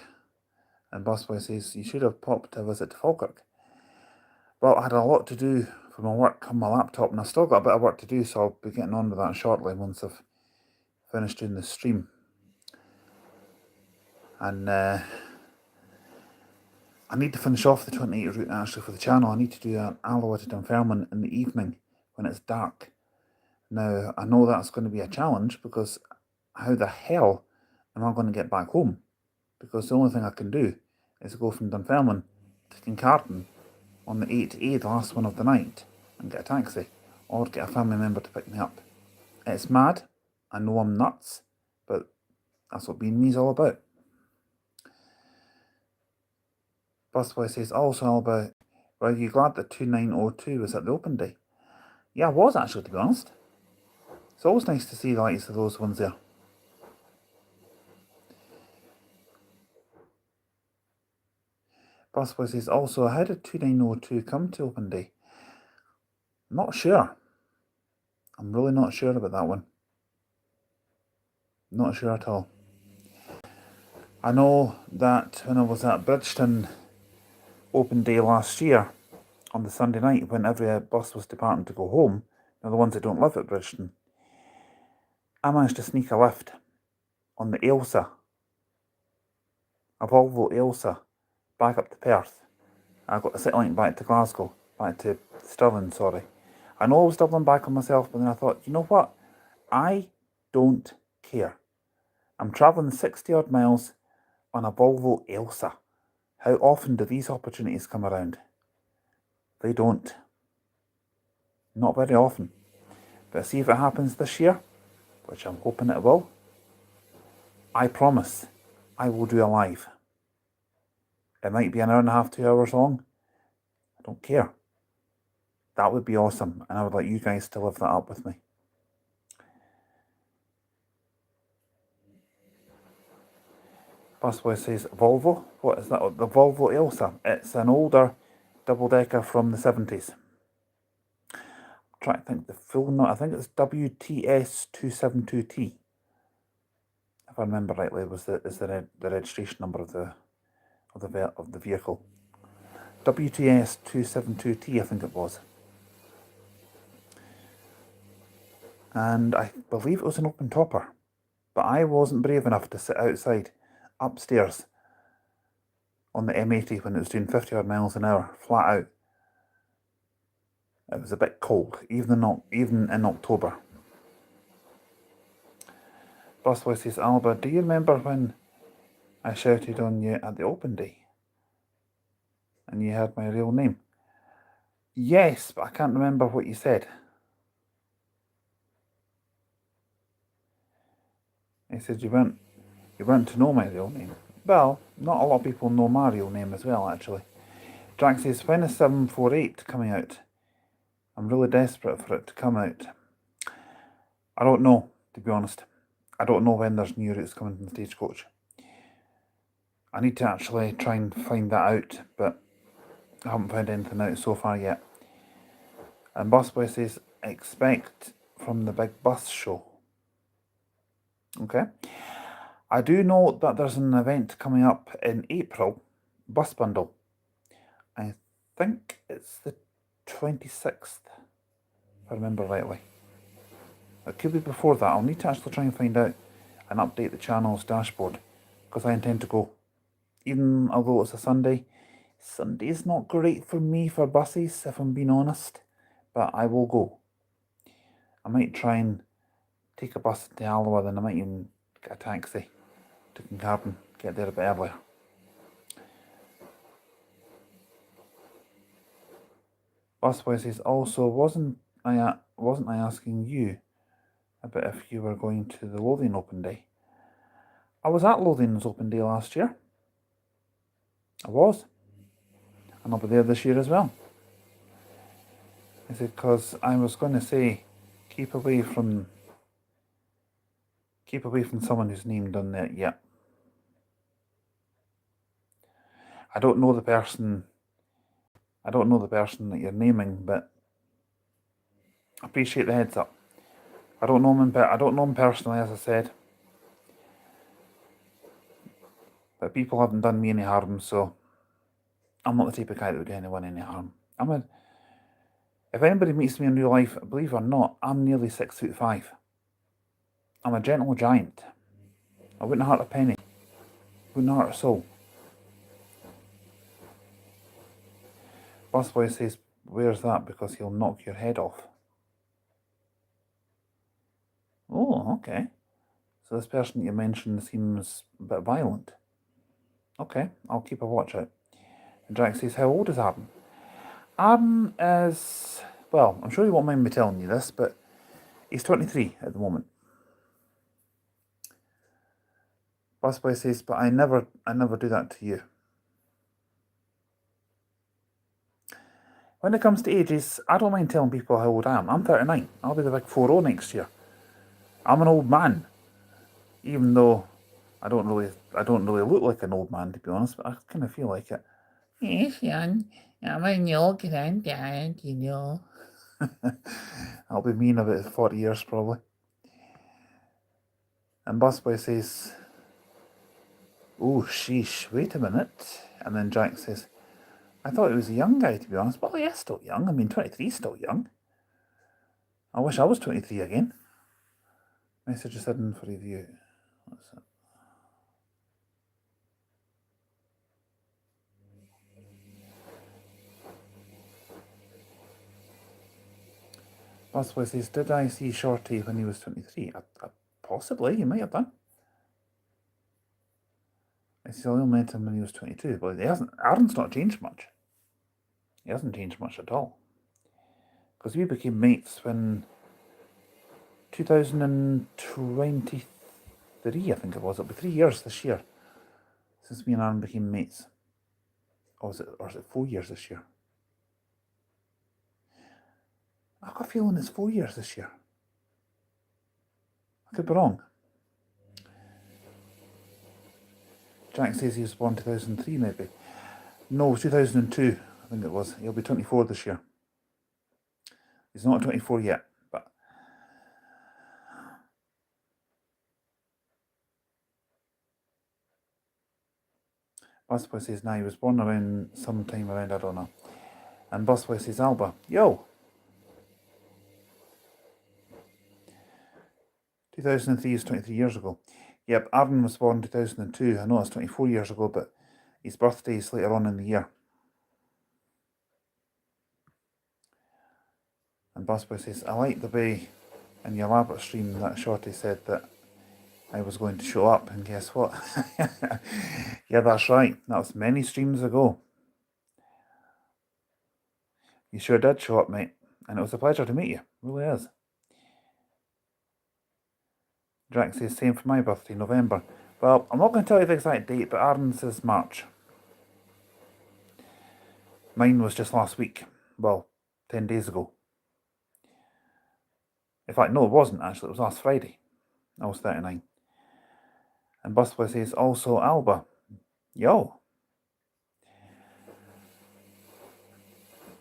And Busboy says, you should have popped a visit to Falkirk. Well, I had a lot to do for my work on my laptop, and I've still got a bit of work to do, so I'll be getting on with that shortly once I've finished doing the stream. And I need to finish off the 28 route actually for the channel. I need to do an Alba to Dunfermline in the evening when it's dark. Now, I know that's going to be a challenge because how the hell am I going to get back home? Because the only thing I can do is go from Dunfermline to Kincardine on the 8A, the last one of the night, and get a taxi, or get a family member to pick me up. It's mad, I know I'm nuts, but that's what being me is all about. Busboy says, also Alba, were you glad that 2902 was at the open day? Yeah, I was actually, to be honest. It's always nice to see the likes of those ones there. Busboy says, also, how did 2902 come to open day? Not sure. I'm really not sure about that one. Not sure at all. I know that when I was at Bridgeton open day last year, on the Sunday night, when every bus was departing to go home, the ones that don't live at Bridgeton, I managed to sneak a lift on the Ailsa, a Volvo Ailsa, back up to Perth. I got the City Link back to Glasgow, back to Stirling, sorry. I know I was doubling back on myself, but then I thought, you know what? I don't care. I'm travelling 60 odd miles on a Volvo Ailsa. How often do these opportunities come around? They don't. Not very often. But see if it happens this year, which I'm hoping it will. I promise I will do a live. It might be an hour and a half, 2 hours long. I don't care. That would be awesome, and I would like you guys to live that up with me. Busboy says, Volvo? What is that? The Volvo Ailsa. It's an older double-decker from the 70s. I'm trying to think the full note. I think it's WTS272T. If I remember rightly, was the registration number of the vehicle. WTS272T, I think it was. And I believe it was an open topper, but I wasn't brave enough to sit outside, upstairs, on the M80 when it was doing 50 odd miles an hour, flat out. It was a bit cold, even in October. Busboy says, Alba, do you remember when I shouted on you at the open day? And you heard my real name? Yes, but I can't remember what you said. He said you weren't to know my real name. Well, not a lot of people know my real name as well, actually. Jack says, when is 748 coming out? I'm really desperate for it to come out. I don't know, to be honest. I don't know when there's new routes coming from Stagecoach. I need to actually try and find that out, but I haven't found anything out so far yet. And Busboy says, expect from the big bus show. Okay. I do know that there's an event coming up in April, Bus Bundle. I think it's the 26th, if I remember rightly. It could be before that. I'll need to actually try and find out and update the channel's dashboard, because I intend to go. Even although it's a Sunday, Sunday's not great for me for buses, if I'm being honest, but I will go. I might try and take a bus to Alba, then I might even get a taxi to Kincardine, get there a bit earlier. Busboy says, also, wasn't I asking you about if you were going to the Lothian Open Day? I was at Lothian's Open Day last year. I was. And I'll be there this year as well. I said, because I was going to say, keep away from someone whose name done that yet. I don't know the person that you're naming, but I appreciate the heads up. I don't know him personally, as I said. But people haven't done me any harm, so I'm not the type of guy that would do anyone any harm. If anybody meets me in real life, believe it or not, I'm nearly 6'5". I'm a gentle giant. I wouldn't hurt a penny. Wouldn't hurt a soul. Busboy says, where's that? Because he'll knock your head off. Oh, okay. So this person you mentioned seems a bit violent. Okay, I'll keep a watch out. And Jack says, how old is Arden? Arden is, well, I'm sure you won't mind me telling you this, but he's 23 at the moment. Busboy says, but I never do that to you. When it comes to ages, I don't mind telling people how old I am. I'm 39. I'll be the big 40 next year. I'm an old man. Even though I don't really look like an old man, to be honest, but I kind of feel like it. Yes, son. I'm an old granddad, you know. I'll be me in about 40 years, probably. And Busboy says, oh, sheesh, wait a minute. And then Jack says, I thought he was a young guy, to be honest. Well, he is still young. I mean, 23 is still young. I wish I was 23 again. Message is hidden for review. What's that? Busboy says, did I see Shorty when he was 23? Possibly, he might have done. I still met him when he was 22, but Aaron's not changed much. He hasn't changed much at all. Because we became mates when 2023, I think it was. It'll be 3 years this year since me and Aaron became mates. Or is it 4 years this year? I've got a feeling it's 4 years this year. I could be wrong. Jack says he was born 2003 maybe. No, 2002 I think it was. He'll be 24 this year. He's not 24 yet, but Busboy says, nah, he was born around sometime around, I don't know. And Busboy says, Alba, yo. 2003 is 23 years ago. Yep, Aaron was born 2002. I know it's 24 years ago, but his birthday is later on in the year. And Busboy says, I like the way in your elaborate stream that Shorty said that I was going to show up, and guess what? Yeah, that's right. That was many streams ago. You sure did show up, mate. And it was a pleasure to meet you. It really is. Drax says, same for my birthday, November. Well, I'm not going to tell you the exact date, but Aaron's is March. Mine was just last week. Well, 10 days ago. In fact, no, it wasn't actually. It was last Friday. I was 39. And Busboy says, also Alba. Yo.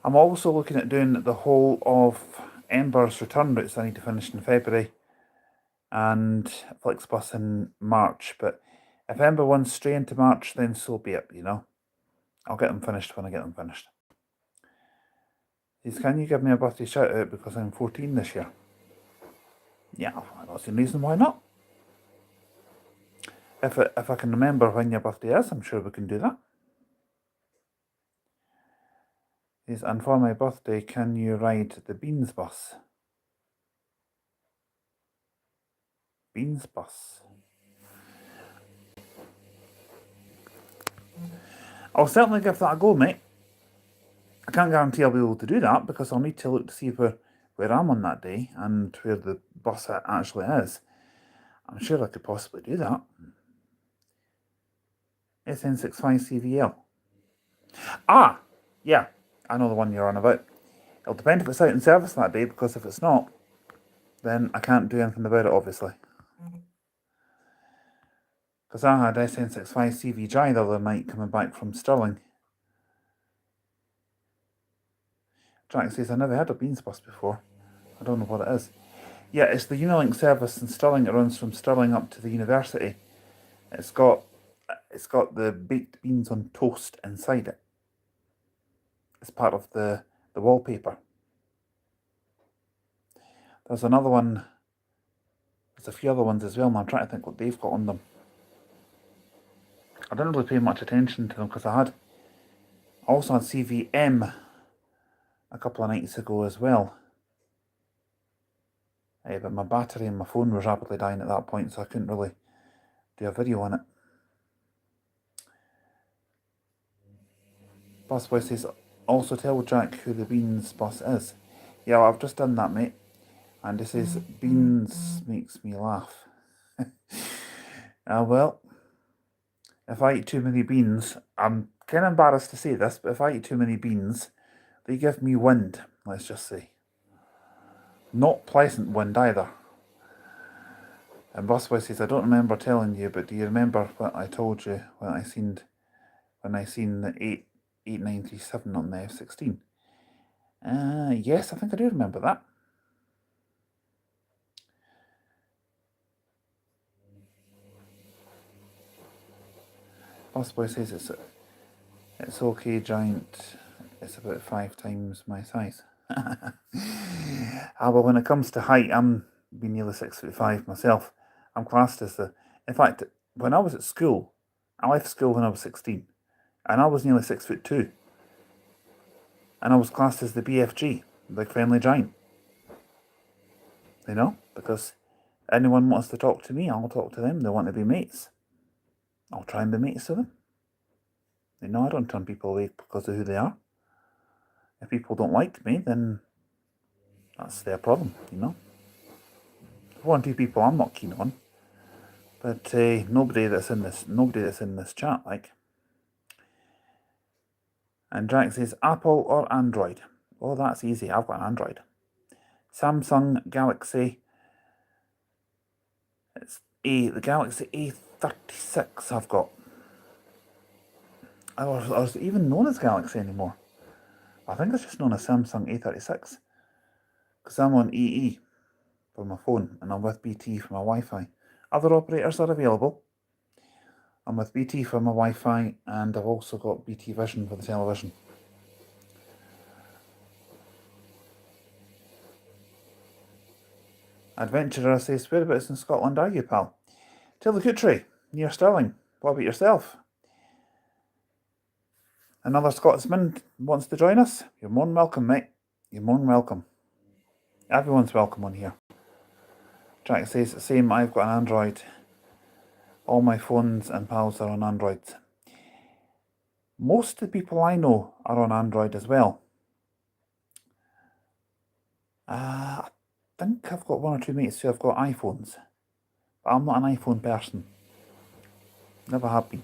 I'm also looking at doing the whole of Ember's return routes I need to finish in February. And Flixbus in March. But if Ember wants stray into March, then so be it, you know. I'll get them finished when I get them finished. He says, can you give me a birthday shout out because I'm 14 this year? Yeah, I don't see a reason why not. If I can remember when your birthday is, I'm sure we can do that. He says, and for my birthday, can you ride the Beans bus? Beans bus. I'll certainly give that a go, mate. I can't guarantee I'll be able to do that because I'll need to look to see where I'm on that day and where the bus actually is. I'm sure I could possibly do that. SN65CVL. Ah, yeah, I know the one you're on about. It'll depend if it's out in service that day, because if it's not, then I can't do anything about it, obviously. Because I had SN65CVJ the other night coming back from Stirling. Jack says, I never heard of Beans bus before. I don't know what it is. Yeah, it's the Unilink service in Stirling. It runs from Stirling up to the university. It's got it's got the baked beans on toast inside it. It's part of the wallpaper. There's another one. There's a few other ones as well, and I'm trying to think what they've got on them. I didn't really pay much attention to them because I also had CVM a couple of nights ago as well. But my battery and my phone was rapidly dying at that point, so I couldn't really do a video on it. Busboy says, also tell Jack who the Beans boss is. Yeah, well, I've just done that, mate. And this says, Beans makes me laugh. Well, if I eat too many beans, I'm kind of embarrassed to say this, but if I eat too many beans, they give me wind, let's just say. Not pleasant wind either. And Busboy says, I don't remember telling you, but do you remember what I told you when I seen the 8937 on the F16? Yes, I think I do remember that. Busboy says it's okay, Giant. It's about 5 times my size. Well, when it comes to height, I'm nearly 6'5" myself. I'm classed as in fact, when I was at school, I left school when I was 16, and I was nearly 6'2", and I was classed as the BFG, Big Friendly Giant. You know, because anyone wants to talk to me, I'll talk to them. They want to be mates, I'll try and be mates to them. You know, I don't turn people away because of who they are. If people don't like me, then that's their problem, you know. One or two people I'm not keen on, but nobody that's in this chat, like. And Jack says, Apple or Android? Oh, that's easy. I've got an Android. Samsung Galaxy. It's the Galaxy A36 I've got. Or is it even known as Galaxy anymore? I think it's just known as Samsung A36. Because I'm on EE for my phone, and I'm with BT for my Wi-Fi. Other operators are available. I'm with BT for my Wi-Fi, and I've also got BT Vision for the television. Adventurer says, whereabouts in Scotland are you, pal? Tillicoultry, near Stirling. What about yourself? Another Scotsman wants to join us? You're more than welcome, mate. You're more than welcome. Everyone's welcome on here. Jack says the same, I've got an Android. All my phones and pals are on Androids. Most of the people I know are on Android as well. I think I've got one or two mates who have got iPhones. But I'm not an iPhone person. Never have been.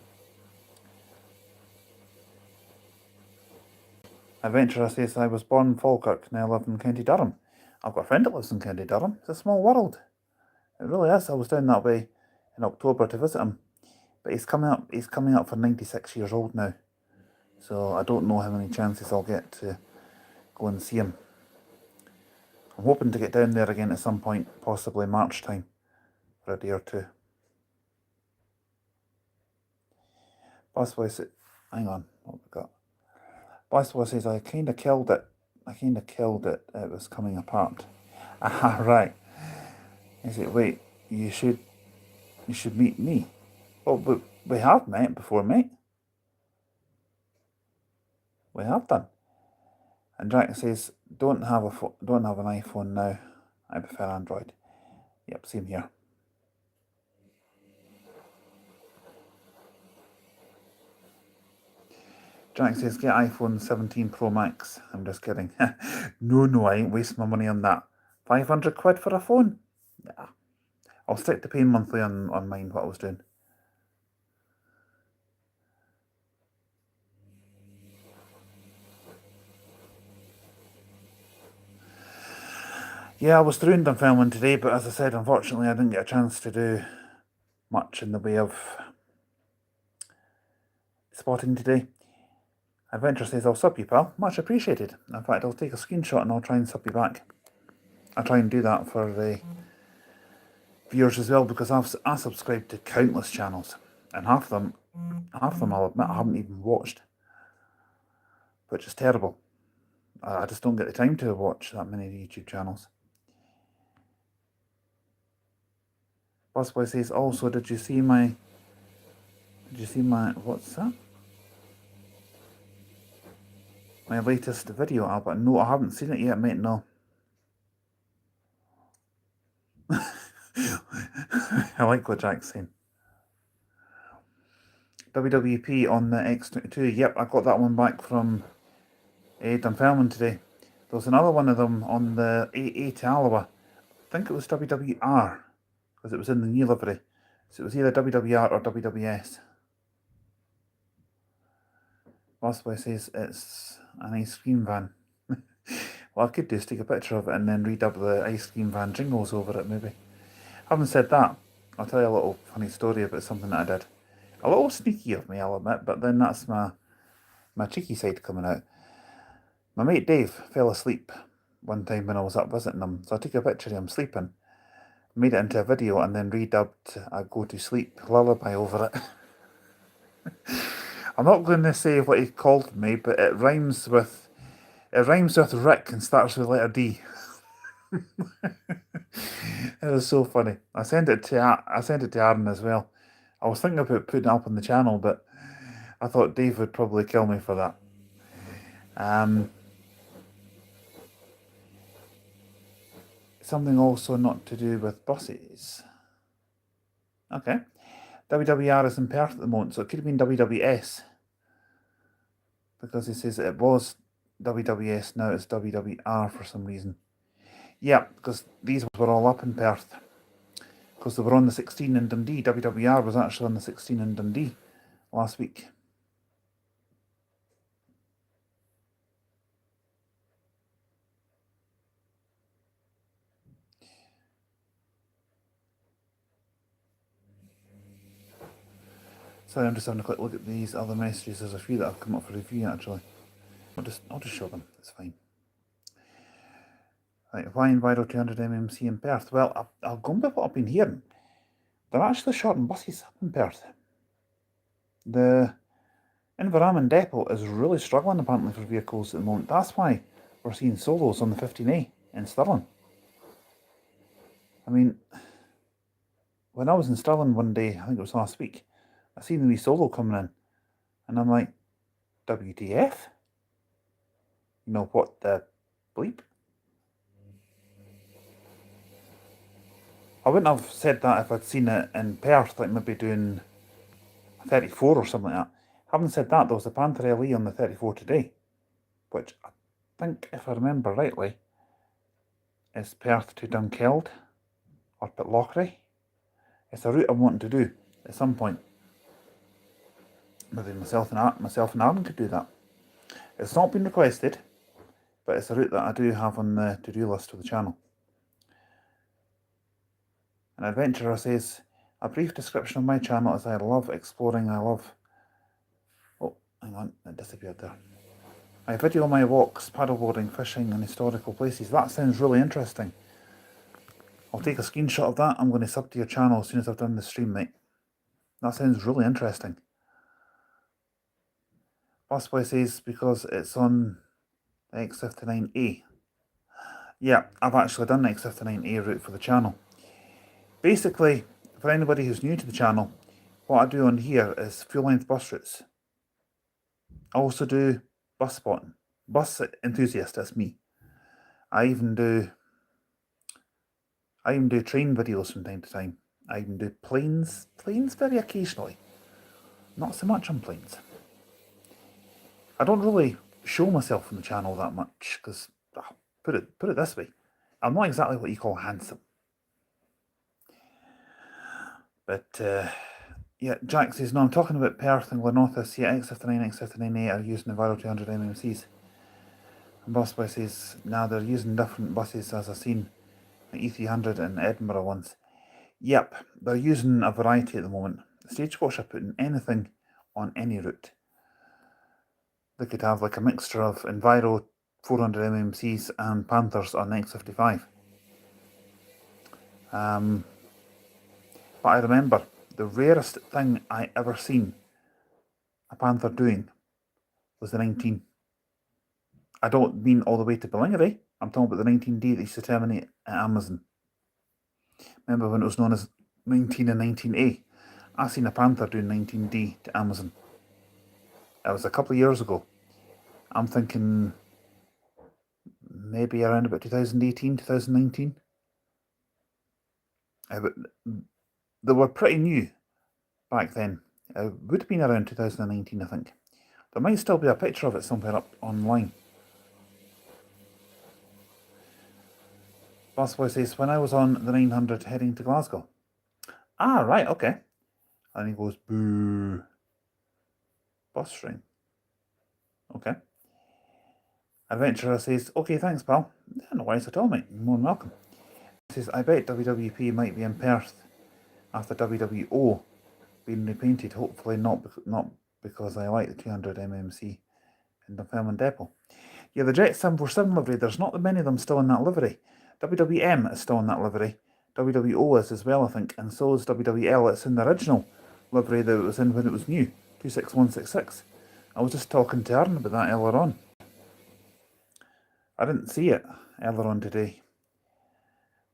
Adventurer says, I was born in Falkirk, now live in County Durham. I've got a friend that lives in County Durham. It's a small world. It really is. I was down that way in October to visit him. But he's coming up for 96 years old now. So I don't know how many chances I'll get to go and see him. I'm hoping to get down there again at some point, possibly March time, for a day or two. Busboy says, hang on, what have we got? Busboy says, I kind of killed it. It was coming apart. Ah, right. Is it, wait, you should meet me. Oh, but we have met before, mate. We have done. And Jack says, don't have an iPhone now. I prefer Android. Yep, same here. Jack says, get iPhone 17 Pro Max. I'm just kidding. No, I ain't wasting my money on that. 500 quid for a phone? Nah. I'll stick to paying monthly on mine, what I was doing. Yeah, I was through in Dunfermline today, but as I said, unfortunately I didn't get a chance to do much in the way of spotting today. Adventure says, I'll sub you, pal. Much appreciated. In fact, I'll take a screenshot and I'll try and sub you back. I'll try and do that for the viewers as well, because I subscribe to countless channels, and half of them Half of them, I'll admit, I haven't even watched, which is terrible. I just don't get the time to watch that many YouTube channels. Busboy says, also, did you see my, what's that? My latest video, Alba? No, I haven't seen it yet, mate, no. I like what Jack's saying. WWP on the X22. Yep, I got that one back from Dunfermline today. There was another one of them on the AA to Alba. I think it was WWR, because it was in the new livery. So it was either WWR or WWS. Busboy says it's an ice cream van. What I could do is take a picture of it and then redub the ice cream van jingles over it, maybe. Having said that, I'll tell you a little funny story about something that I did. A little sneaky of me, I'll admit, but then that's my cheeky side coming out. My mate Dave fell asleep one time when I was up visiting him, so I took a picture of him sleeping, made it into a video, and then redubbed a go to sleep lullaby over it. I'm not going to say what he called me, but it rhymes with Rick and starts with the letter D. It was so funny. I sent it to Aaron as well. I was thinking about putting it up on the channel, but I thought Dave would probably kill me for that. Something also not to do with buses. Okay. WWR is in Perth at the moment, so it could have been WWS. Because he says it was WWS, now it's WWR for some reason. Yeah, because these were all up in Perth. Because they were on the 16 in Dundee. WWR was actually on the 16 in Dundee last week. Sorry, I'm just having a quick look at these other messages. There's a few that have come up for review actually. I'll just show them, it's fine. Right, why Enviro 200 MMC in Perth? Well, I've gone by what I've been hearing. They're actually shorting buses up in Perth. The Inverarmond Depot is really struggling apparently for vehicles at the moment. That's why we're seeing solos on the 15A in Stirling. I mean, when I was in Stirling one day, I think it was last week, I seen the wee solo coming in, and I'm like, WTF? You know, what the bleep? I wouldn't have said that if I'd seen it in Perth, like maybe doing 34 or something like that. Having said that, there was a Panther LE on the 34 today, which I think, if I remember rightly, is Perth to Dunkeld or Pitlochry. It's a route I'm wanting to do at some point. Maybe myself and Aaron could do that. It's not been requested, but it's a route that I do have on the to-do list for the channel. An adventurer says, a brief description of my channel is I love exploring, oh, hang on, it disappeared there. I video my walks, paddleboarding, fishing and historical places. That sounds really interesting. I'll take a screenshot of that. I'm going to sub to your channel as soon as I've done the stream, mate. That sounds really interesting. Busboy says because it's on the X59A. Yeah, I've actually done the X59A route for the channel. Basically, for anybody who's new to the channel, what I do on here is full-length bus routes. I also do bus spotting. Bus enthusiast, that's me. I even do train videos from time to time. I even do planes very occasionally. Not so much on planes. I don't really show myself on the channel that much because, put it this way, I'm not exactly what you call handsome. But yeah, Jack says, no, I'm talking about Perth and Glenorthus. Yeah, X59, X59A are using the Viro 200 MMCs. And Busboy says, nah, they're using different buses as I've seen the E300 in Edinburgh once. Yep, they're using a variety at the moment. Stagecoach are putting anything on any route. They could have like a mixture of Enviro 400 MMCs and Panthers on X55. But I remember the rarest thing I ever seen a Panther doing was the 19. I don't mean all the way to Ballingery. I'm talking about the 19D that used to terminate at Amazon. Remember when it was known as 19 and 19A? I seen a Panther doing 19D to Amazon. That was a couple of years ago. I'm thinking maybe around about 2018, 2019. They were pretty new back then. It would have been around 2019, I think. There might still be a picture of it somewhere up online. Busboy says, when I was on the 900 heading to Glasgow. Ah, right, okay. And he goes, boo. Bus train. Okay. Adventurer says, okay, thanks, pal. Yeah, no worries at all, mate. You're more than welcome. He says, I bet WWP might be in Perth after WWO being repainted. Hopefully not because I like the 200 MMC in Dunfermline Depot. Yeah, the Jet 747 livery, there's not that many of them still in that livery. WWM is still in that livery. WWO is as well, I think, and so is WWL. It's in the original livery that it was in when it was new, 26166. I was just talking to Aaron about that earlier on. I didn't see it earlier on today.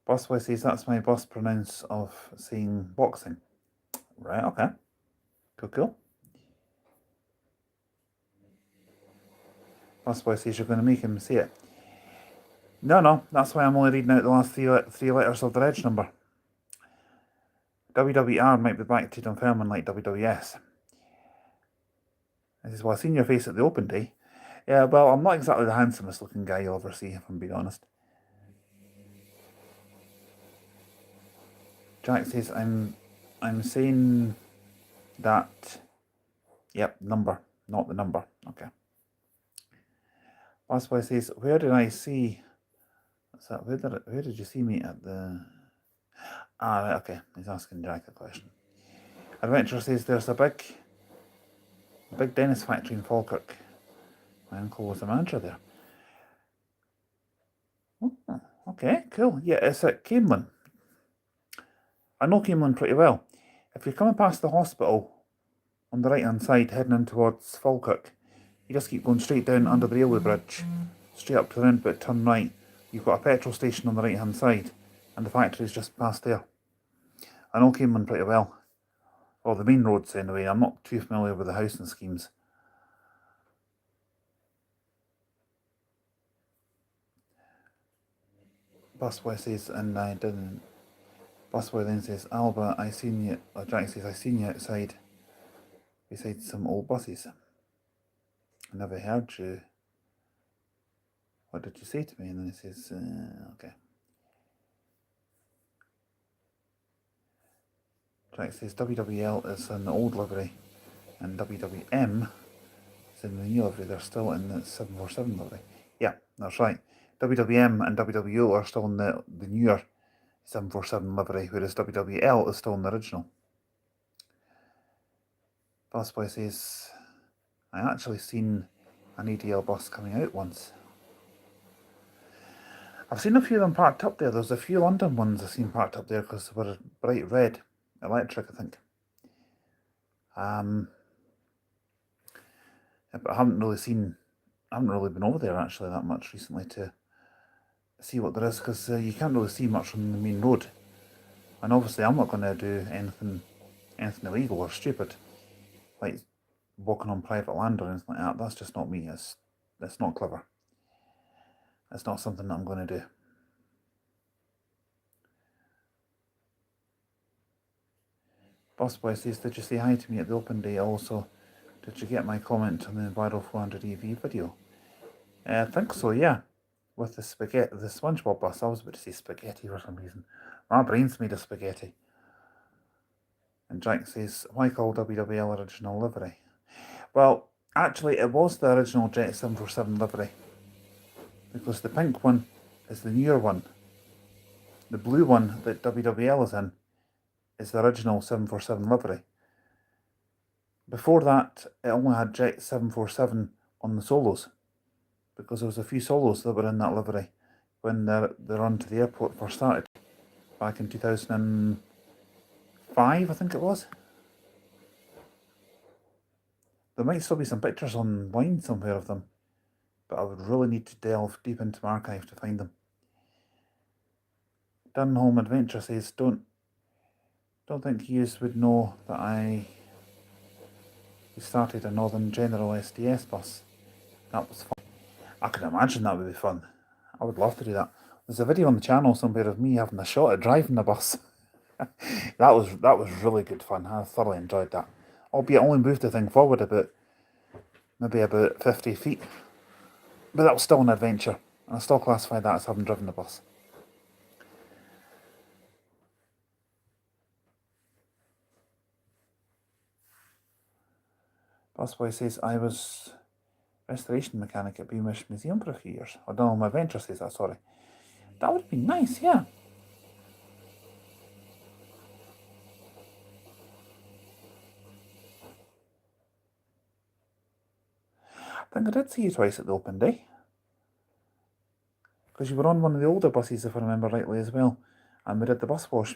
Busboy says that's my bus pronounce of saying boxing. Right, okay. Cool. Busboy says you're going to make him say it. No, that's why I'm only reading out the last three letters of the reg number. WWR might be back to Dunfermline like WWS. He says, well, I've seen your face at the open day. Yeah, well, I'm not exactly the handsomest looking guy you'll ever see, if I'm being honest. Jack says, I'm saying that, yep, number, not the number. Okay. Busboy says, where did I see, what's that, where did you see me at the, right, okay, he's asking Jack a question. Adventurer says, there's a big dentist factory in Falkirk. My uncle was a manager there. Oh, okay, cool. Yeah, it's at Camelin. I know Camelin pretty well. If you're coming past the hospital on the right hand side heading in towards Falkirk, you just keep going straight down under the railway bridge, straight up to the roundabout, turn right. You've got a petrol station on the right hand side, and the factory's just past there. I know Camelin pretty well. Well, the main roads anyway. I'm not too familiar with the housing schemes. Busboy says, and I didn't. Busboy then says, Alba, I seen you. Or Jack says, I seen you outside, beside some old buses. I never heard you. What did you say to me? And then he says, okay. Jack says, WWL is in the old livery, and WWM is in the new livery. They're still in the 747 livery. Yeah, that's right. WWM and WWO are still in the newer 747 livery, whereas WWL is still in the original. Busboy says, I actually seen an ADL bus coming out once. I've seen a few of them parked up there. There's a few London ones I've seen parked up there because they were bright red, electric, I think. But I haven't really been over there actually that much recently to see what there is, because you can't really see much from the main road. And obviously I'm not going to do anything illegal or stupid, like walking on private land or anything like that. That's just not me. It's not clever. It's not something that I'm going to do. Busboy says, did you say hi to me at the open day? Also, did you get my comment on the viral 400 EV video? I think so, yeah. With the SpongeBob bus. I was about to say spaghetti for some reason. My brain's made of spaghetti. And Jack says, why call WWL original livery? Well, actually, it was the original Jet 747 livery, because the pink one is the newer one. The blue one that WWL is in is the original 747 livery. Before that, it only had Jet 747 on the solos, because there was a few solos that were in that livery when the run to the airport first started, back in 2005, I think it was. There might still be some pictures online somewhere of them, but I would really need to delve deep into my archive to find them. Dunholm Adventure says, don't think you would know that we started a Northern General SDS bus. That was fun. I can imagine that would be fun. I would love to do that. There's a video on the channel somewhere of me having a shot at driving the bus. that was really good fun. I thoroughly enjoyed that. Albeit only moved the thing forward maybe about 50 feet. But that was still an adventure. And I still classify that as having driven the bus. Busboy says, I was restoration mechanic at Beamish Museum for a few years. I don't know, my adventure says that, sorry. That would be nice, yeah. I think I did see you twice at the open day. Because you were on one of the older buses, if I remember rightly, as well. And we did the bus wash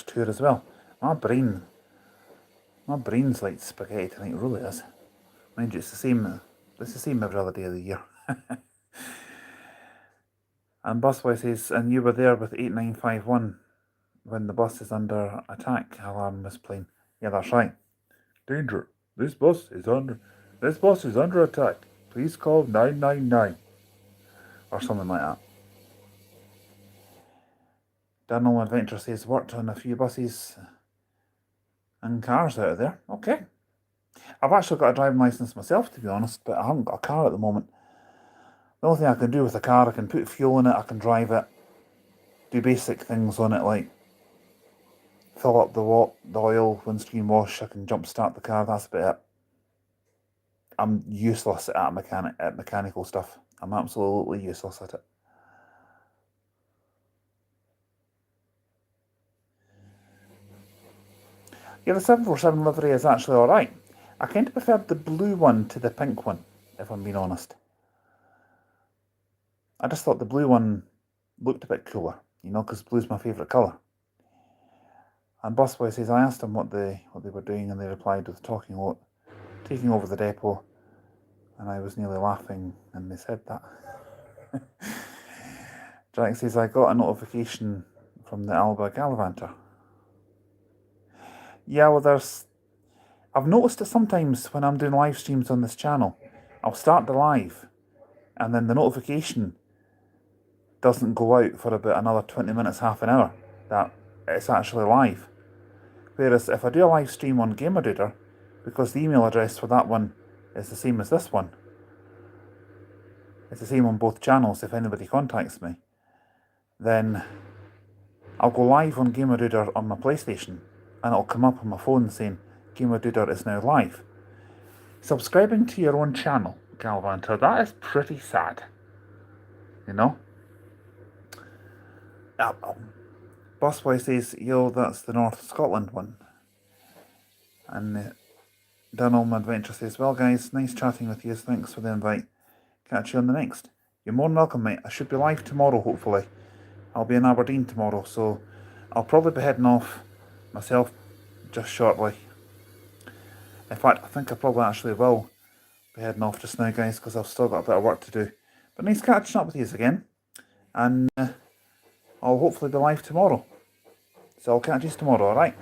tour as well. My brain's like spaghetti tonight, it really is. Mind you, it's the same every other day of the year. And Busboy says, and you were there with 8951 when the bus is under attack alarm was playing. Yeah, that's right. Danger. This bus is under attack. Please call 999. Or something like that. Dunholm Adventure says, worked on a few buses and cars out of there. Okay. I've actually got a driving licence myself, to be honest, but I haven't got a car at the moment. The only thing I can do with a car, I can put fuel in it, I can drive it, do basic things on it like fill up the oil, windscreen wash, I can jump start the car, that's about it. I'm useless at mechanical stuff. I'm absolutely useless at it. Yeah, the 747 livery is actually alright. I kind of preferred the blue one to the pink one, if I'm being honest. I just thought the blue one looked a bit cooler, because blue's my favourite colour. And Busboy says, I asked them what they were doing, and they replied with taking over the depot, and I was nearly laughing, and they said that. Jack says, I got a notification from the Alba Galavanter. Yeah, well, I've noticed that sometimes when I'm doing live streams on this channel, I'll start the live, and then the notification doesn't go out for about another 20 minutes, half an hour, that it's actually live. Whereas if I do a live stream on GamerDuder, because the email address for that one is the same as this one, it's the same on both channels if anybody contacts me, then I'll go live on GamerDuder on my PlayStation, and it'll come up on my phone saying, GamerDuder is now live. Subscribing to your own channel, Galvanter, that is pretty sad. Busboy says, yo, that's the North Scotland one. And Dunholm Adventure says, well guys, nice chatting with you, thanks for the invite. Catch you on the next. You're more than welcome, mate. I should be live tomorrow, hopefully. I'll be in Aberdeen tomorrow, so I'll probably be heading off myself just shortly. In fact, I think I probably actually will be heading off just now, guys, because I've still got a bit of work to do. But nice catching up with you again. And I'll hopefully be live tomorrow. So I'll catch you tomorrow, alright?